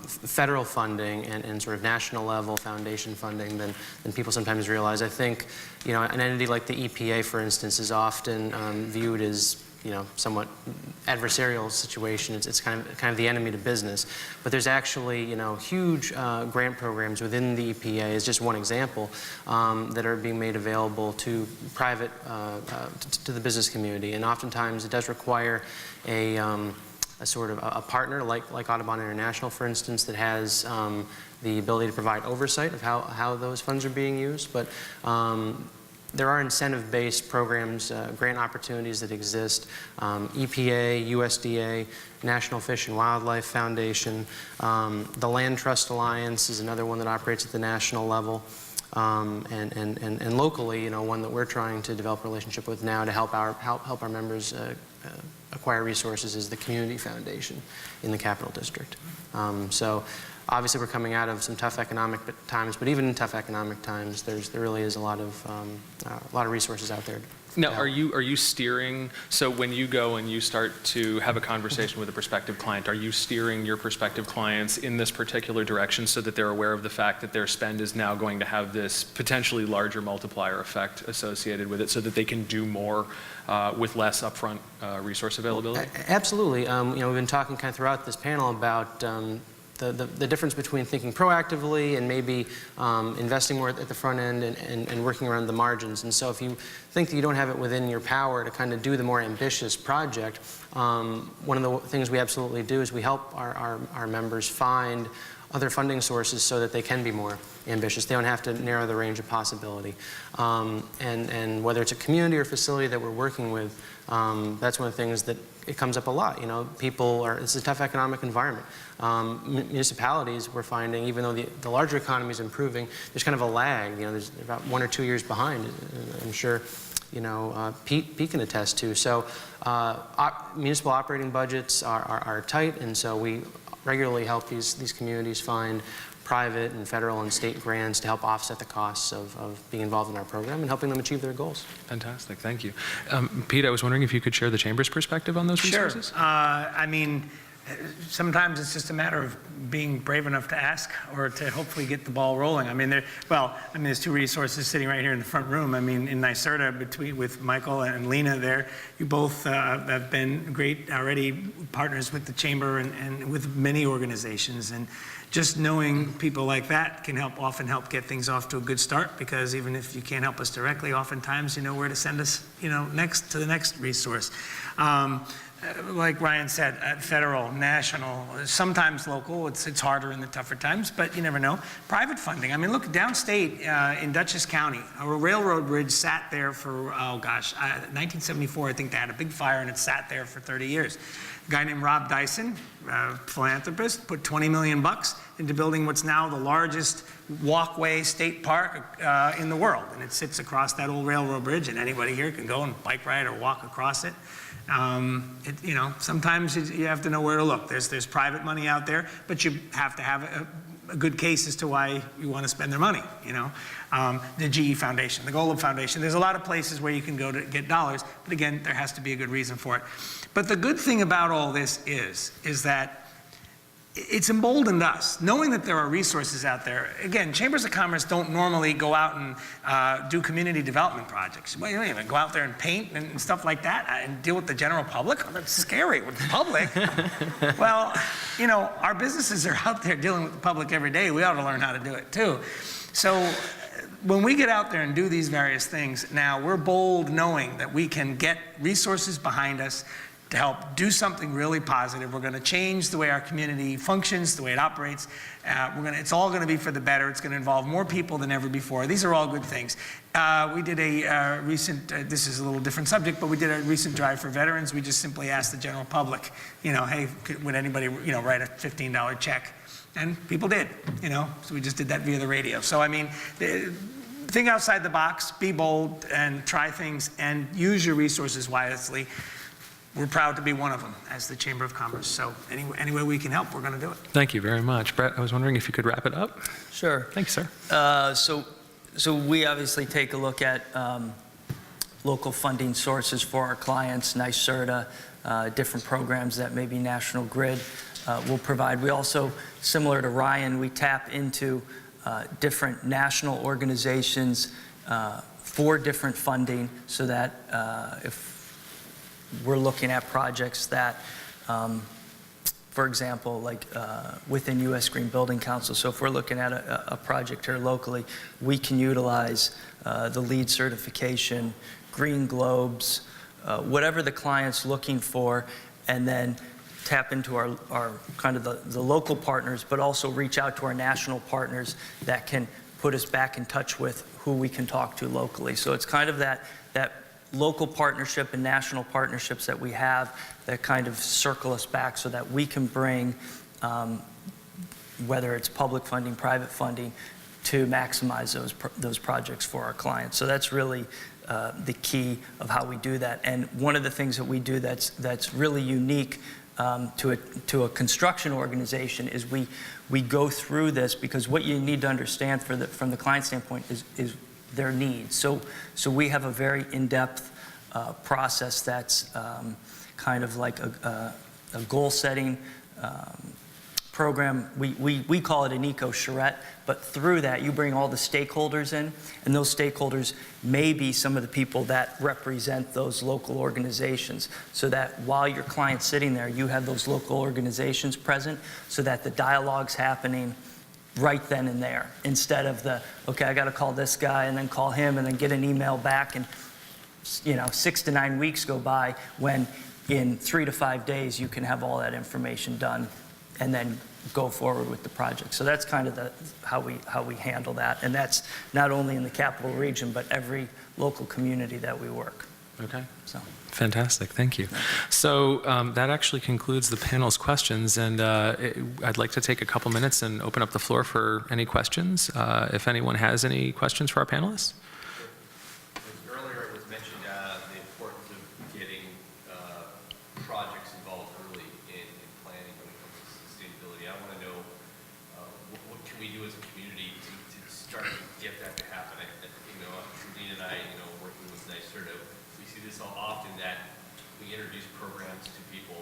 federal funding and sort of national level foundation funding than people sometimes realize. I think, an entity like the EPA, for instance, is often viewed as somewhat adversarial situation. It's kind of the enemy to business. But there's actually, huge grant programs within the EPA, as just one example, that are being made available to private, to the business community. And oftentimes it does require a sort of a partner like Audubon International, for instance, that has the ability to provide oversight of how those funds are being used. But there are incentive-based programs, grant opportunities that exist. EPA, USDA, National Fish and Wildlife Foundation. The Land Trust Alliance is another one that operates at the national level. And locally, one that we're trying to develop a relationship with now to help our members acquire resources is the Community Foundation in the Capital District. So obviously we're coming out of some tough economic times, but even in tough economic times, there really is a lot of resources out there. Now, are you steering, so when you go and you start to have a conversation with a prospective client, are you steering your prospective clients in this particular direction so that they're aware of the fact that their spend is now going to have this potentially larger multiplier effect associated with it so that they can do more with less upfront resource availability? Absolutely. We've been talking kind of throughout this panel about the difference between thinking proactively and maybe investing more at the front end and working around the margins. And so if you think that you don't have it within your power to kind of do the more ambitious project, one of the things we absolutely do is we help our members find other funding sources so that they can be more ambitious. They don't have to narrow the range of possibility. And whether it's a community or facility that we're working with, that's one of the things that it comes up a lot. You know, it's a tough economic environment. Municipalities, we're finding, even though the larger economy is improving, there's kind of a lag. You know, there's about 1 or 2 years behind. I'm sure, you know, Pete can attest to. So municipal operating budgets are tight, and so we regularly help these communities find private and federal and state grants to help offset the costs of being involved in our program and helping them achieve their goals. Fantastic, thank you. Pete, I was wondering if you could share the Chamber's perspective on those resources? Sure. I mean, sometimes it's just a matter of being brave enough to ask or to hopefully get the ball rolling. I mean, there's 2 resources sitting right here in the front room. I mean, in NYSERDA, with Michael and Lena there, you both have been great already partners with the Chamber and with many organizations. And just knowing people like that can often help get things off to a good start, because even if you can't help us directly, oftentimes you know where to send us, you know, next to the next resource. Like Ryan said, federal, national, sometimes local. It's harder in the tougher times, but you never know. Private funding. I mean, look, downstate in Dutchess County, a railroad bridge sat there for, 1974, I think they had a big fire, and it sat there for 30 years. A guy named Rob Dyson, philanthropist, put $20 million into building what's now the largest walkway state park in the world. And it sits across that old railroad bridge, and anybody here can go and bike ride or walk across it. You know, sometimes you have to know where to look. There's private money out there, but you have to have a good case as to why you want to spend their money, you know. The GE Foundation, the Golub Foundation, there's a lot of places where you can go to get dollars, but again, there has to be a good reason for it. But the good thing about all this is that it's emboldened us, knowing that there are resources out there. Again, Chambers of Commerce don't normally go out and do community development projects. Well, you don't even go out there and paint and stuff like that and deal with the general public. Oh, that's scary with the public. Well, you know, our businesses are out there dealing with the public every day. We ought to learn how to do it too. So when we get out there and do these various things, now we're bold knowing that we can get resources behind us to help do something really positive. We're going to change the way our community functions, the way it operates. It's all going to be for the better. It's going to involve more people than ever before. These are all good things. We did a recent, this is a little different subject, but we did a recent drive for veterans. We just simply asked the general public, you know, hey, would anybody, you know, write a $15 check? And people did, you know, so we just did that via the radio. So, I mean, think outside the box, be bold, and try things, and use your resources wisely. We're proud to be one of them as the Chamber of Commerce. So any way we can help, we're going to do it. Thank you very much. Brett, I was wondering if you could wrap it up. Sure. Thank you, sir. So we obviously take a look at local funding sources for our clients, NYSERDA, different programs that maybe National Grid will provide. We also, similar to Ryan, we tap into different national organizations for different funding, so that if we're looking at projects that, for example, like within U.S. Green Building Council. So if we're looking at a project here locally, we can utilize the LEED certification, Green Globes, whatever the client's looking for, and then tap into our kind of the local partners, but also reach out to our national partners that can put us back in touch with who we can talk to locally. So it's kind of that local partnership and national partnerships that we have that kind of circle us back, so that we can bring, whether it's public funding, private funding, to maximize those projects for our clients. So that's really the key of how we do that. And one of the things that we do that's really unique to a construction organization is we go through this, because what you need to understand from the client standpoint is their needs. So we have a very in-depth process that's kind of like a goal-setting program. We call it an eco-charrette, but through that you bring all the stakeholders in, and those stakeholders may be some of the people that represent those local organizations, so that while your client's sitting there, you have those local organizations present, so that the dialogue's happening right then and there, instead of okay, I got to call this guy and then call him and then get an email back, and 6 to 9 weeks go by, when in 3 to 5 days you can have all that information done and then go forward with the project. So that's kind of how we handle that. And that's not only in the capital region, but every local community that we work. Okay. So. Fantastic, thank you. So that actually concludes the panel's questions, and I'd like to take a couple minutes and open up the floor for any questions. If anyone has any questions for our panelists. Earlier it was mentioned the importance of getting projects involved early in planning when it comes to sustainability. I want to know what can we do as a community to start to get that to happen. Dean and I, working with NYSERDA, we see this all often that we introduce programs to people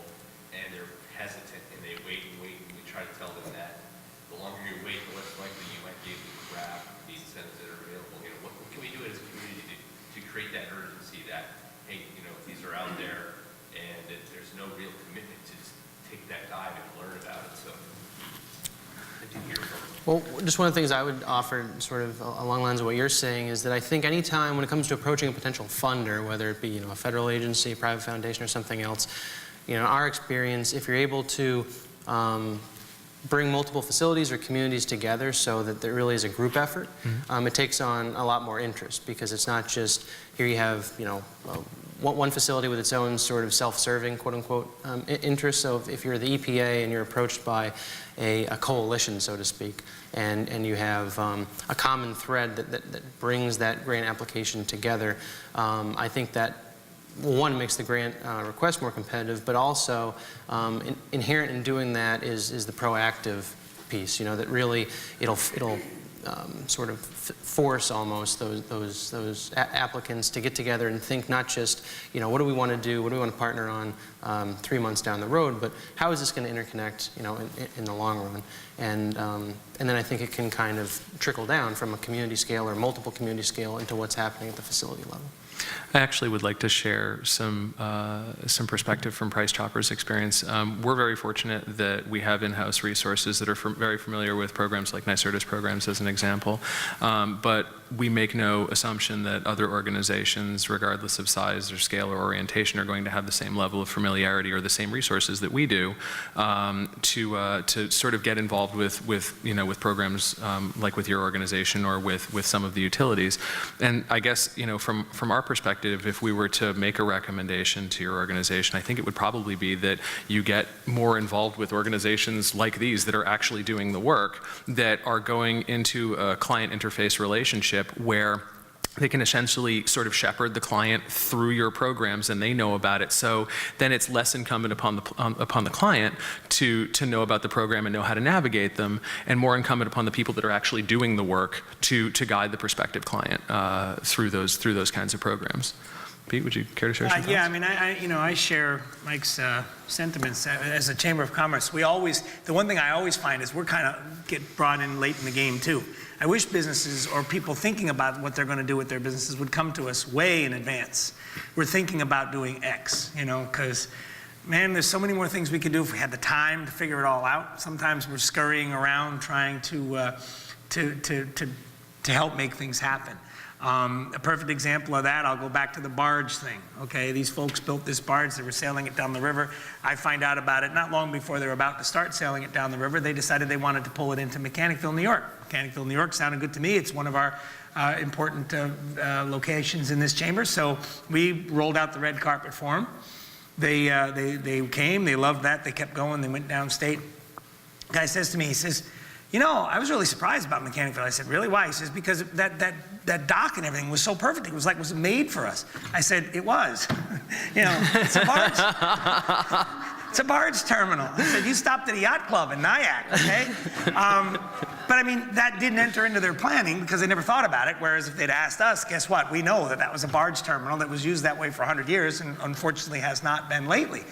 and they're hesitant and they wait and wait, and we try to tell them that the longer you wait, the less likely you might be able to grab the incentives that are available. What can we do as a community to create that urgency that, hey, these are out there and there's no real commitment to just take that dive and learn about it. So I do hear from them. Well, just one of the things I would offer, sort of along the lines of what you're saying, is that I think anytime when it comes to approaching a potential funder, whether it be a federal agency, private foundation, or something else, our experience, if you're able to bring multiple facilities or communities together so that there really is a group effort, it takes on a lot more interest, because it's not just here you have one facility with its own sort of self-serving, quote-unquote, interest. So if you're the EPA and you're approached by a coalition, so to speak, and you have a common thread that brings that grant application together, I think that, one, makes the grant request more competitive, but also inherent in doing that is the proactive piece, that really it'll sort of force almost those applicants to get together and think not just, what do we want to do, what do we want to partner on 3 months down the road, but how is this going to interconnect, in the long run? And then I think it can kind of trickle down from a community scale or multiple community scale into what's happening at the facility level. I actually would like to share some perspective from Price Chopper's experience. We're very fortunate that we have in-house resources that are very familiar with programs like NYSERDA's programs, as an example. But we make no assumption that other organizations, regardless of size or scale or orientation, are going to have the same level of familiarity or the same resources that we do to sort of get involved with programs like with your organization or with some of the utilities. And I guess from our perspective, if we were to make a recommendation to your organization, I think it would probably be that you get more involved with organizations like these that are actually doing the work, that are going into a client interface relationship where they can essentially sort of shepherd the client through your programs, and they know about it. So then it's less incumbent upon the client to know about the program and know how to navigate them, and more incumbent upon the people that are actually doing the work to guide the prospective client through those kinds of programs. Pete, would you care to share some thoughts? Yeah, I mean, I share Mike's sentiments. As a Chamber of Commerce, the one thing I always find is we're kind of get brought in late in the game too. I wish businesses or people thinking about what they're going to do with their businesses would come to us way in advance. We're thinking about doing X, because, man, there's so many more things we could do if we had the time to figure it all out. Sometimes we're scurrying around trying to help make things happen. A perfect example of that, I'll go back to the barge thing. Okay, these folks built this barge, they were sailing it down the river. I find out about it not long before they were about to start sailing it down the river. They decided they wanted to pull it into Mechanicville, New York. Mechanicville, New York sounded good to me. It's one of our important locations in this chamber. So we rolled out the red carpet for them. They came, they loved that, they kept going, they went downstate. The guy says to me, he says, I was really surprised about Mechanicville. I said, really, why? He says, because that dock and everything was so perfect. It was like it was made for us. I said, it was. It's a barge. It's a barge terminal. I said, you stopped at a yacht club in Nyack, okay? But I mean, that didn't enter into their planning because they never thought about it. Whereas if they'd asked us, guess what? We know that was a barge terminal that was used that way for 100 years and unfortunately has not been lately.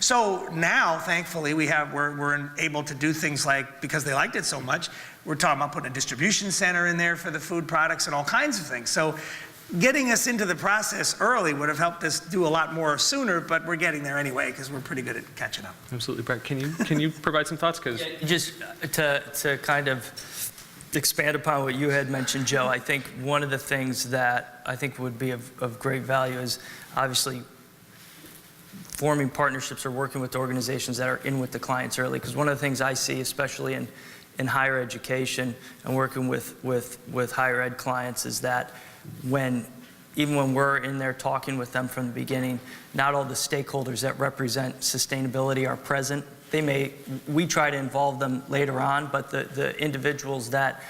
So now, thankfully, we're able to do things like, because they liked it so much, we're talking about putting a distribution center in there for the food products and all kinds of things. So getting us into the process early would have helped us do a lot more sooner, but we're getting there anyway because we're pretty good at catching up. Absolutely, Brett. Can you provide some thoughts? Because just to kind of expand upon what you had mentioned, Joe, I think one of the things that I think would be of great value is obviously forming partnerships or working with organizations that are in with the clients early. Because one of the things I see, especially in higher education and working with higher ed clients, is that even when we're in there talking with them from the beginning, not all the stakeholders that represent sustainability are present. We try to involve them later on, but the individuals that,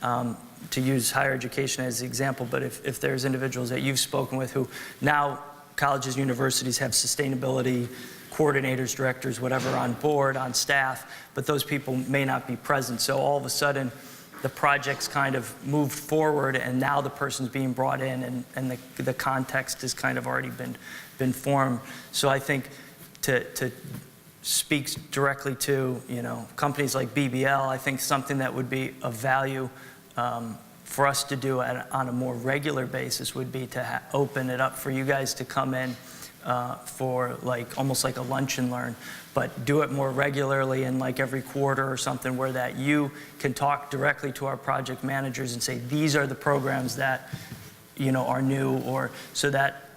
to use higher education as an example, but if there's individuals that you've spoken with who now colleges, universities have sustainability coordinators, directors, whatever, on board, on staff, but those people may not be present. So all of a sudden, the project's kind of moved forward, and now the person's being brought in, and the context has kind of already been formed. So I think to speak directly to, companies like BBL, I think something that would be of value for us to do on a more regular basis would be to open it up for you guys to come in for almost like a lunch and learn, but do it more regularly and like every quarter or something, where that you can talk directly to our project managers and say, these are the programs that are new, or so that,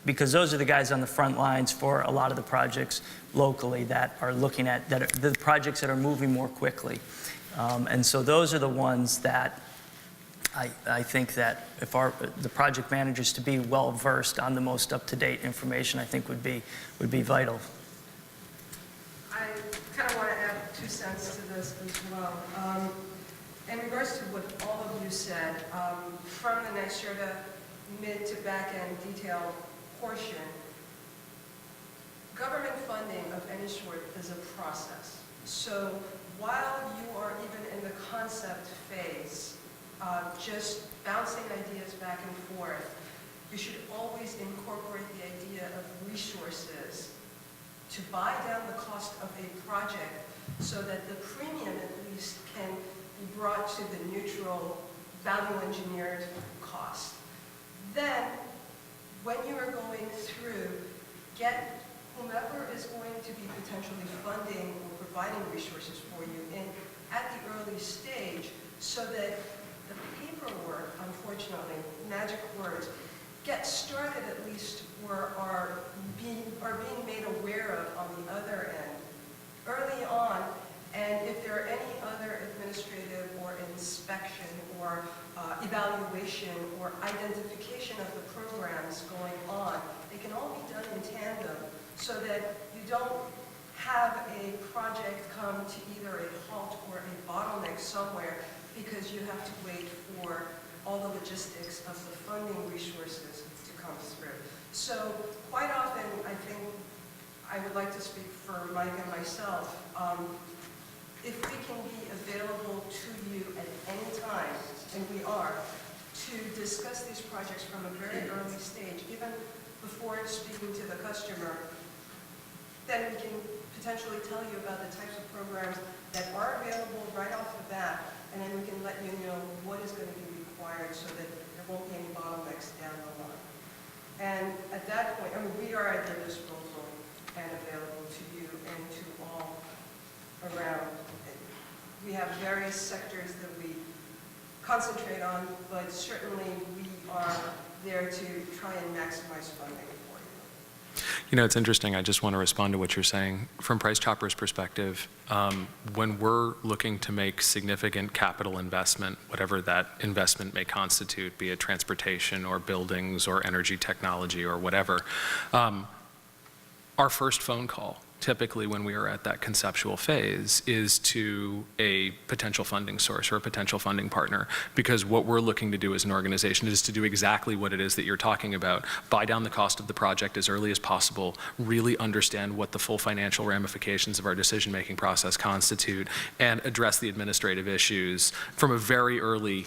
because those are the guys on the front lines for a lot of the projects locally that are looking at the projects that are moving more quickly, and so those are the ones that I think that if the project managers to be well versed on the most up-to-date information, I think would be vital. I kind of want to add 2 cents to this as well. In regards to what all of you said, from the NYSERDA mid to back end detail portion, government funding of any sort is a process. So while you are even in the concept phase, just bouncing ideas back and forth, you should always incorporate the idea of resources to buy down the cost of a project so that the premium at least can be brought to the neutral value engineered cost. Then, when you are going through, get whomever is going to be potentially funding or providing resources for you at the early stage, so that the paperwork, unfortunately, magic words, get started at least, or are being made aware of on the other end early on. And if there are any other administrative or inspection or evaluation or identification of the programs going on, they can all be done in tandem, so that you don't have a project come to either a halt or a bottleneck somewhere because you have to wait for all the logistics of the funding resources to come through. So quite often, I think I would like to speak for Mike and myself. If we can be available to you at any time, and we are, to discuss these projects from a very early stage, even before speaking to the customer, then we can potentially tell you about the types of programs that are available right off the bat, and then we can let you know what is going to be required so that there won't be any bottlenecks down the line. And at that point, we are at your disposal and available to you and to all around. We have various sectors that we concentrate on, but certainly we are there to try and maximize funding for you. It's interesting. I just want to respond to what you're saying. From Price Chopper's perspective, when we're looking to make significant capital investment, whatever that investment may constitute, be it transportation or buildings or energy technology or whatever, our first phone call, typically when we are at that conceptual phase, is to a potential funding source or a potential funding partner, because what we're looking to do as an organization is to do exactly what it is that you're talking about: buy down the cost of the project as early as possible, really understand what the full financial ramifications of our decision-making process constitute, and address the administrative issues from a very early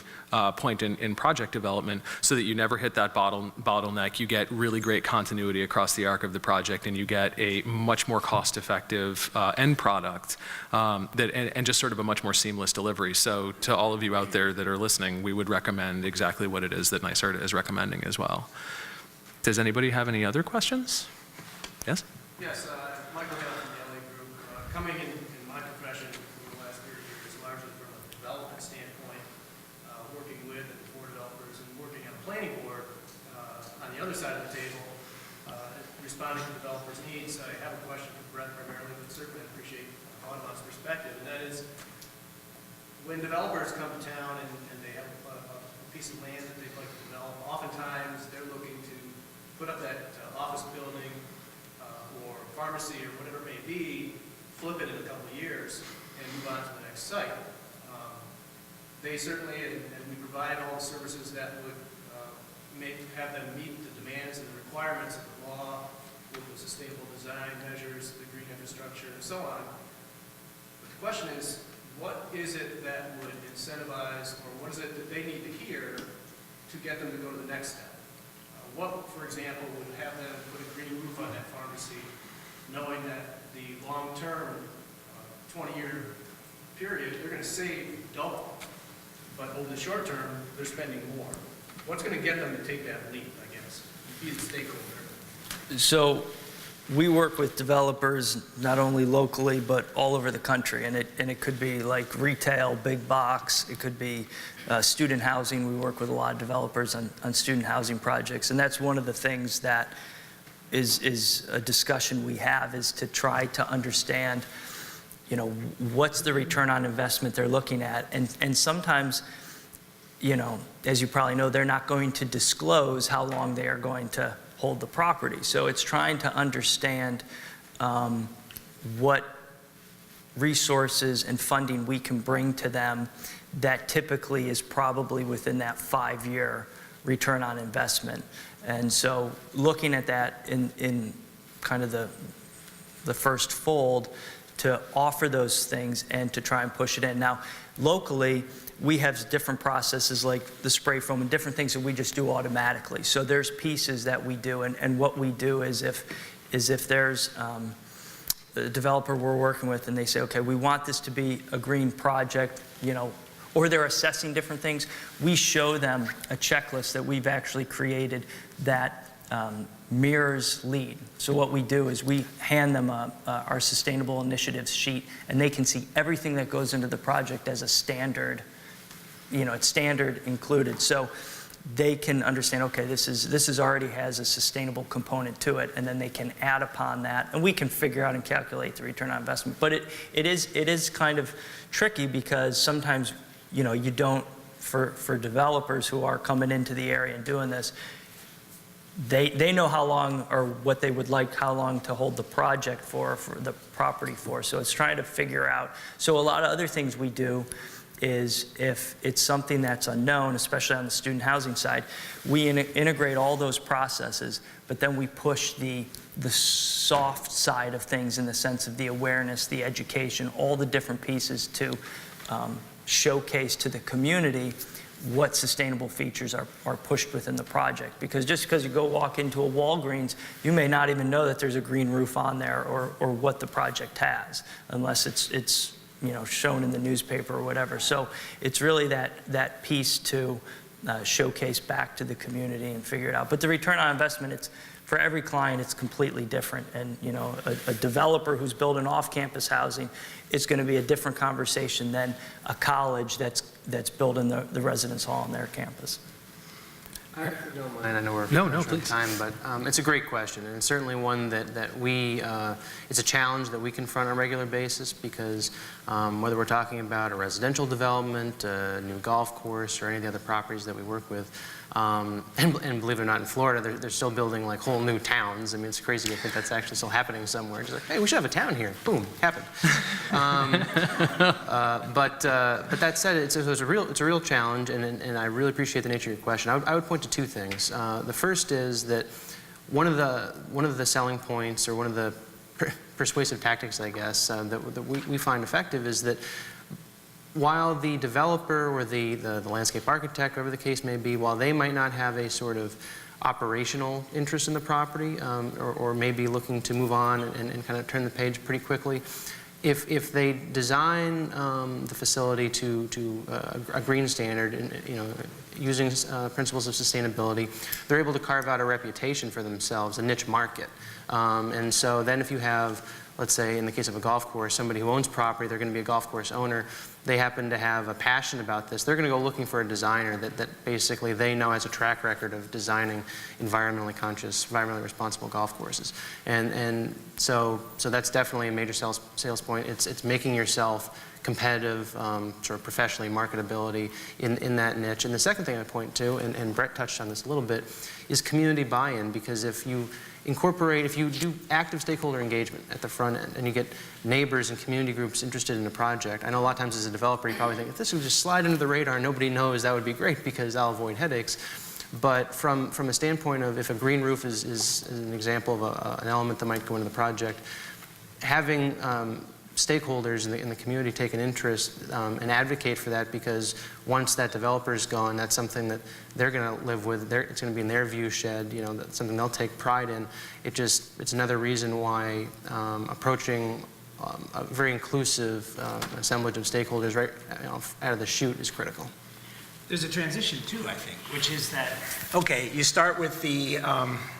point in project development, so that you never hit that bottleneck. You get really great continuity across the arc of the project, and you get a much more cost-effective end product and just sort of a much more seamless delivery. So to all of you out there that are listening, we would recommend exactly what it is that NYSERDA is recommending as well. Does anybody have any other questions? Yes? Yes, Michael Hale from the LA Group. Coming in my profession for the last 30 years, largely from a development standpoint, working with and for developers, and working on a planning board on the other side of the table, responding to developers' needs. I have a question for Brett primarily, but certainly I appreciate Audubon's perspective, and that is, when developers come to town and they have a piece of land that they'd like to develop, oftentimes they're looking to put up that office building or pharmacy or whatever it may be, flip it in a couple of years, and move on to the next site. They certainly, and we provide all the services that would have them meet the demands and the requirements of the law with the sustainable design measures, the green infrastructure, and so on. But the question is, what is it that would incentivize, or what is it that they need to hear to get them to go to the next step? What, for example, would have them put a green roof on that pharmacy, knowing that the long-term 20-year period, they're going to save double, but over the short term, they're spending more. What's going to get them to take that leap, I guess, be the stakeholder? So we work with developers not only locally but all over the country, and it could be like retail, big box, it could be student housing. We work with a lot of developers on student housing projects, and that's one of the things that is a discussion we have, is to try to understand, you know, what's the return on investment they're looking at, and sometimes, you know, as you probably know, they're not going to disclose how long they are going to hold the property. So it's trying to understand what resources and funding we can bring to them that typically is probably within that 5-year return on investment. And so looking at that in kind of the first fold, to offer those things and to try and push it in. Now, locally, we have different processes like the spray foam and different things that we just do automatically. So there's pieces that we do, and what we do is if there's a developer we're working with and they say, okay, we want this to be a green project, you know, or they're assessing different things, we show them a checklist that we've actually created that mirrors LEED. So what we do is we hand them our sustainable initiatives sheet, and they can see everything that goes into the project as a standard, you know, it's standard included. So they can understand, okay, this is already has a sustainable component to it, and then they can add upon that, and we can figure out and calculate the return on investment. But it is kind of tricky, because sometimes, you know, you don't, for developers who are coming into the area and doing this, they know how long, or what they would like, how long to hold the project for the property for. So it's trying to figure out. So a lot of other things we do is, if it's something that's unknown, especially on the student housing side, we integrate all those processes, but then we push the soft side of things in the sense of the awareness, the education, all the different pieces to showcase to the community what sustainable features are pushed within the project. Because just because you go walk into a Walgreens, you may not even know that there's a green roof on there, or what the project has, unless it's you know, shown in the newspaper or whatever. So it's really that piece to showcase back to the community and figure it out. But the return on investment, it's for every client, it's completely different. And you know, a developer who's building off-campus housing, it's going to be a different conversation than a college that's building the residence hall on their campus. I don't mind. I know we're No, short please. time, but it's a great question, and it's certainly one that we, it's a challenge that we confront on a regular basis, because whether we're talking about a residential development, a new golf course, or any of the other properties that we work with, and believe it or not, in Florida, they're still building like whole new towns. I mean, it's crazy to think that's actually still happening somewhere. It's like, hey, we should have a town here. Boom, happened. But that said, it's a real challenge, and I really appreciate the nature of your question. I would point to two things. The first is that one of the selling points, or one of the persuasive tactics, I guess, that we find effective, is that while the developer or the landscape architect, whatever the case may be, while they might not have a sort of operational interest in the property, or maybe looking to move on and kind of turn the page pretty quickly, if they design the facility to a green standard, and you know, using principles of sustainability, they're able to carve out a reputation for themselves, a niche market. And so then if you have let's say in the case of a golf course, somebody who owns property, they're going to be a golf course owner, they happen to have a passion about this, they're going to go looking for a designer that basically they know has a track record of designing environmentally conscious, environmentally responsible golf courses. And so that's definitely a major sales point. It's making yourself competitive, sort of professionally, marketability in that niche. And the second thing I point to, and Brett touched on this a little bit, is community buy-in, because if you do active stakeholder engagement at the front end, and you get neighbors and community groups interested in a project, I know a lot of times as a developer you probably think, if this would just slide under the radar and nobody knows, that would be great because I'll avoid headaches. But from a standpoint of if a green roof is an example of an element that might go into the project, having stakeholders in the community take an interest and advocate for that, because once that developer is gone, that's something that they're going to live with. It's going to be in their view shed. You know, that's something they'll take pride in. It's another reason why approaching a very inclusive assemblage of stakeholders right out of the chute is critical. There's a transition too, I think, which is that, okay, you start with the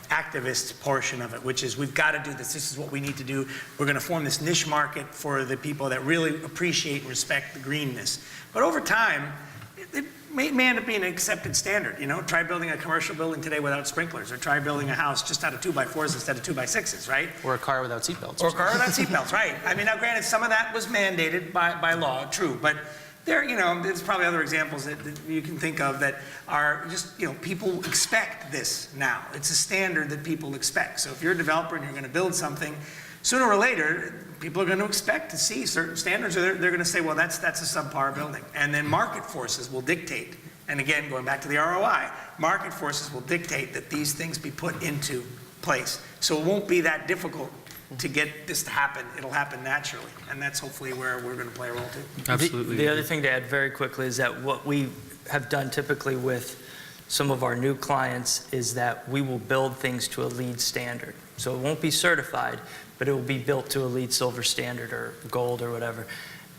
activist portion of it, which is we've got to do this, this is what we need to do. We're going to form this niche market for the people that really appreciate and respect the greenness. But over time, it may end up being an accepted standard. You know, try building a commercial building today without sprinklers, or try building a house just out of 2x4s instead of 2x6s, right? Or a car without seatbelts. Or a car without seatbelts, right. I mean, now granted, some of that was mandated by law, true, but there, you know, there's probably other examples that you can think of that are just, you know, people expect this now. It's a standard that people expect. So if you're a developer and you're going to build something, sooner or later, people are going to expect to see certain standards, or they're going to say, well, that's a subpar building. And then market forces will dictate. And again, going back to the ROI, market forces will dictate that these things be put into place. So it won't be that difficult to get this to happen. It'll happen naturally, and that's hopefully where we're going to play a role too. Absolutely. The other thing to add very quickly is that what we have done typically with some of our new clients is that we will build things to a LEED standard. So it won't be certified, but it will be built to a LEED Silver standard or gold or whatever.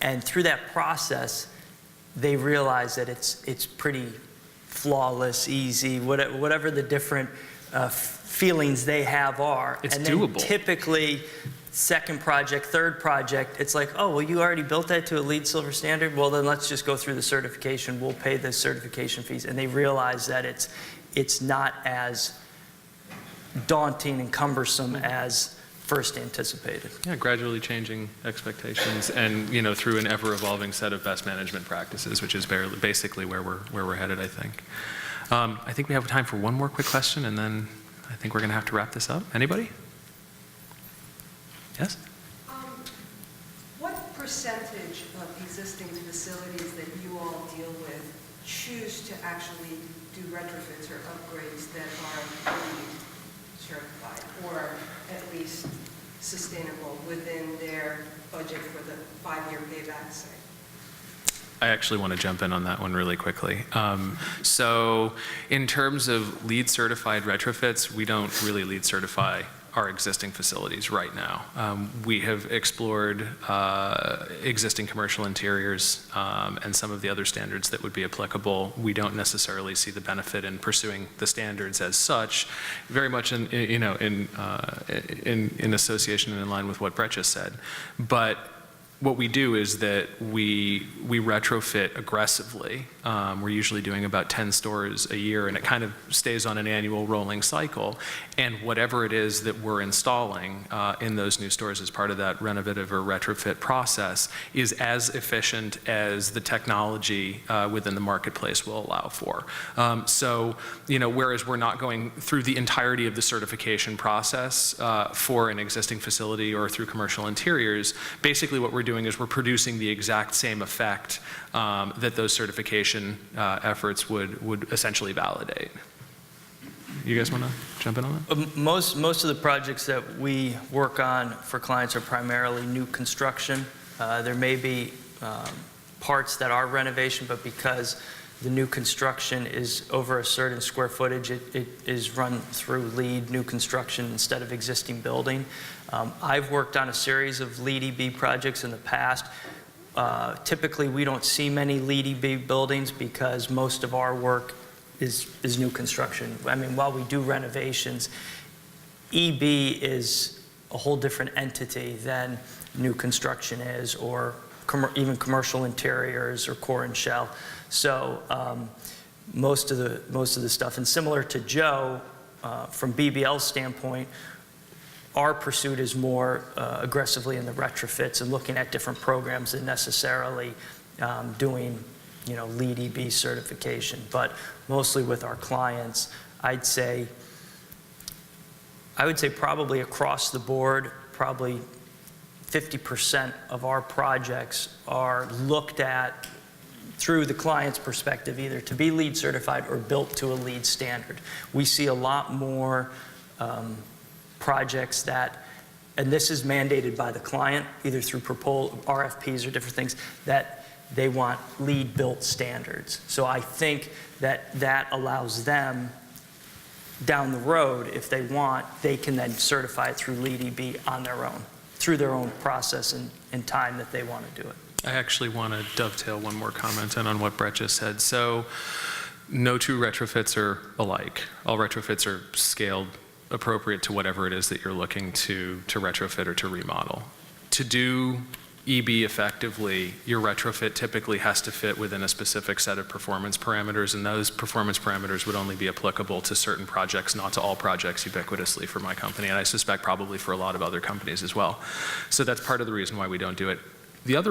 And through that process, they realize that it's pretty flawless, easy, whatever the different feelings they have are. It's and then doable. Typically, second project, third project, it's like, oh, well, you already built that to a LEED Silver standard? Well, then let's just go through the certification. We'll pay the certification fees. And they realize that it's not as daunting and cumbersome as first anticipated. Yeah, gradually changing expectations, and you know, through an ever-evolving set of best management practices, which is basically where we're headed, I think. I think we have time for one more quick question, and then I think we're going to have to wrap this up. Anybody? Yes? What percentage of existing facilities that you all deal with choose to actually do retrofits or upgrades that are LEED certified, or at least sustainable within their budget for the 5-year payback, say? I actually want to jump in on that one really quickly. So in terms of LEED certified retrofits, we don't really LEED certify our existing facilities right now. We have explored existing commercial interiors and some of the other standards that would be applicable. We don't necessarily see the benefit in pursuing the standards as such, very much in association and in line with what Brett just said. But what we do is that we retrofit aggressively. We're usually doing about 10 stores a year, and it kind of stays on an annual rolling cycle. And whatever it is that we're installing in those new stores as part of that renovative or retrofit process is as efficient as the technology within the marketplace will allow for. So, you know, whereas we're not going through the entirety of the certification process for an existing facility or through commercial interiors, basically what we're doing is we're producing the exact same effect that those certification efforts would essentially validate. You guys want to jump in on that? Most of the projects that we work on for clients are primarily new construction. There may be parts that are renovation, but because the new construction is over a certain square footage, it is run through LEED new construction instead of existing building. I've worked on a series of LEED EB projects in the past. Typically, we don't see many LEED EB buildings because most of our work is new construction. I mean, while we do renovations, EB is a whole different entity than new construction is, or even commercial interiors or core and shell. So most of the stuff, and similar to Joe, from BBL's standpoint, our pursuit is more aggressively in the retrofits and looking at different programs than necessarily doing, LEED EB certification. But mostly with our clients, I would say probably across the board, probably 50% of our projects are looked at through the client's perspective, either to be LEED certified or built to a LEED standard. We see a lot more projects that, and this is mandated by the client, either through RFPs or different things, that they want LEED built standards. So I think that allows them down the road, if they want, they can then certify it through LEED EB on their own, through their own process and time that they want to do it. I actually want to dovetail one more comment in on what Brett just said. So no two retrofits are alike. All retrofits are scaled appropriate to whatever it is that you're looking to retrofit or to remodel. To do EB effectively, your retrofit typically has to fit within a specific set of performance parameters, and those performance parameters would only be applicable to certain projects, not to all projects ubiquitously for my company, and I suspect probably for a lot of other companies as well. So that's part of the reason why we don't do it. The other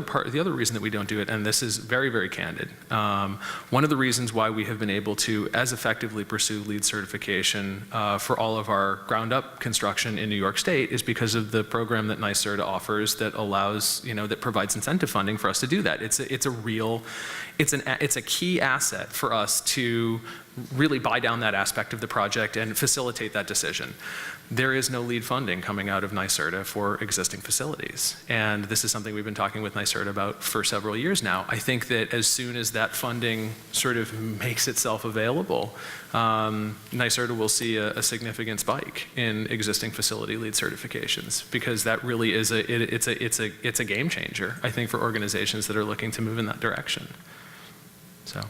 reason that we don't do it, and this is very, very candid, one of the reasons why we have been able to as effectively pursue LEED certification for all of our ground-up construction in New York State is because of the program that NYSERDA offers that allows, that provides incentive funding for us to do that. It's a key asset for us to really buy down that aspect of the project and facilitate that decision. There is no LEED funding coming out of NYSERDA for existing facilities. And this is something we've been talking with NYSERDA about for several years now. I think that as soon as that funding sort of makes itself available, NYSERDA will see a significant spike in existing facility LEED certifications, because that really is it's a game changer, I think, for organizations that are looking to move in that direction. So.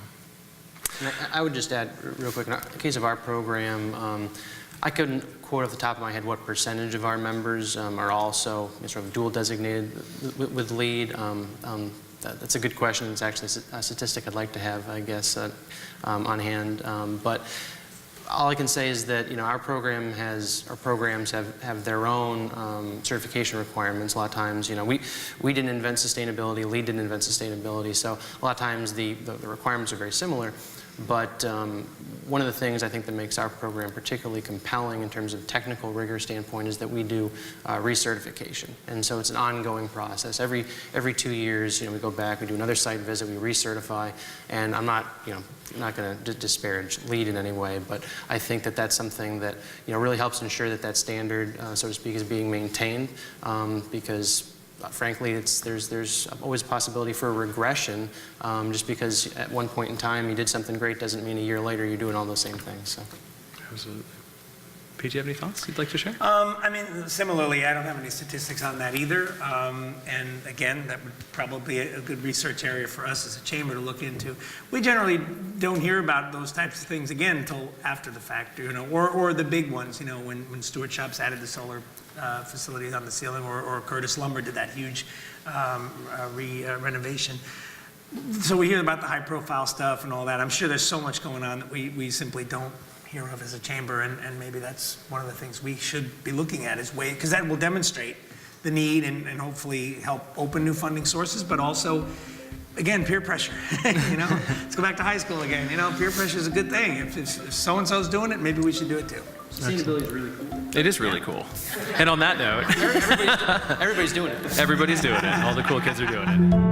And I would just add real quick, in the case of our program, I couldn't quote off the top of my head what percentage of our members are also sort of dual designated with LEED. That's a good question. It's actually a statistic I'd like to have, I guess, on hand. But all I can say is that our programs have their own certification requirements. A lot of times, we didn't invent sustainability, LEED didn't invent sustainability, so a lot of times the requirements are very similar. But one of the things I think that makes our program particularly compelling in terms of technical rigor standpoint is that we do recertification. And so it's an ongoing process. Every 2 years, we go back, we do another site visit, we recertify. And I'm not going to disparage LEED in any way, but I think that that's something that really helps ensure that that standard, so to speak, is being maintained, because frankly, there's always a possibility for a regression. Just because at one point in time you did something great doesn't mean a year later you're doing all those same things. So. Absolutely. Pete, do you have any thoughts you'd like to share? Similarly, I don't have any statistics on that either. And again, that would probably be a good research area for us as a chamber to look into. We generally don't hear about those types of things again until after the fact, or the big ones, when Stewart Shops added the solar facilities on the ceiling, or Curtis Lumber did that huge renovation. So we hear about the high-profile stuff and all that. I'm sure there's so much going on that we simply don't hear of as a chamber, and maybe that's one of the things we should be looking at, is because that will demonstrate the need and hopefully help open new funding sources, but also, again, peer pressure. Let's go back to high school again. Peer pressure is a good thing. If so-and-so's doing it, maybe we should do it too. Sustainability is really cool. It is really cool. And on that note, Everybody's doing it. everybody's doing it. All the cool kids are doing it.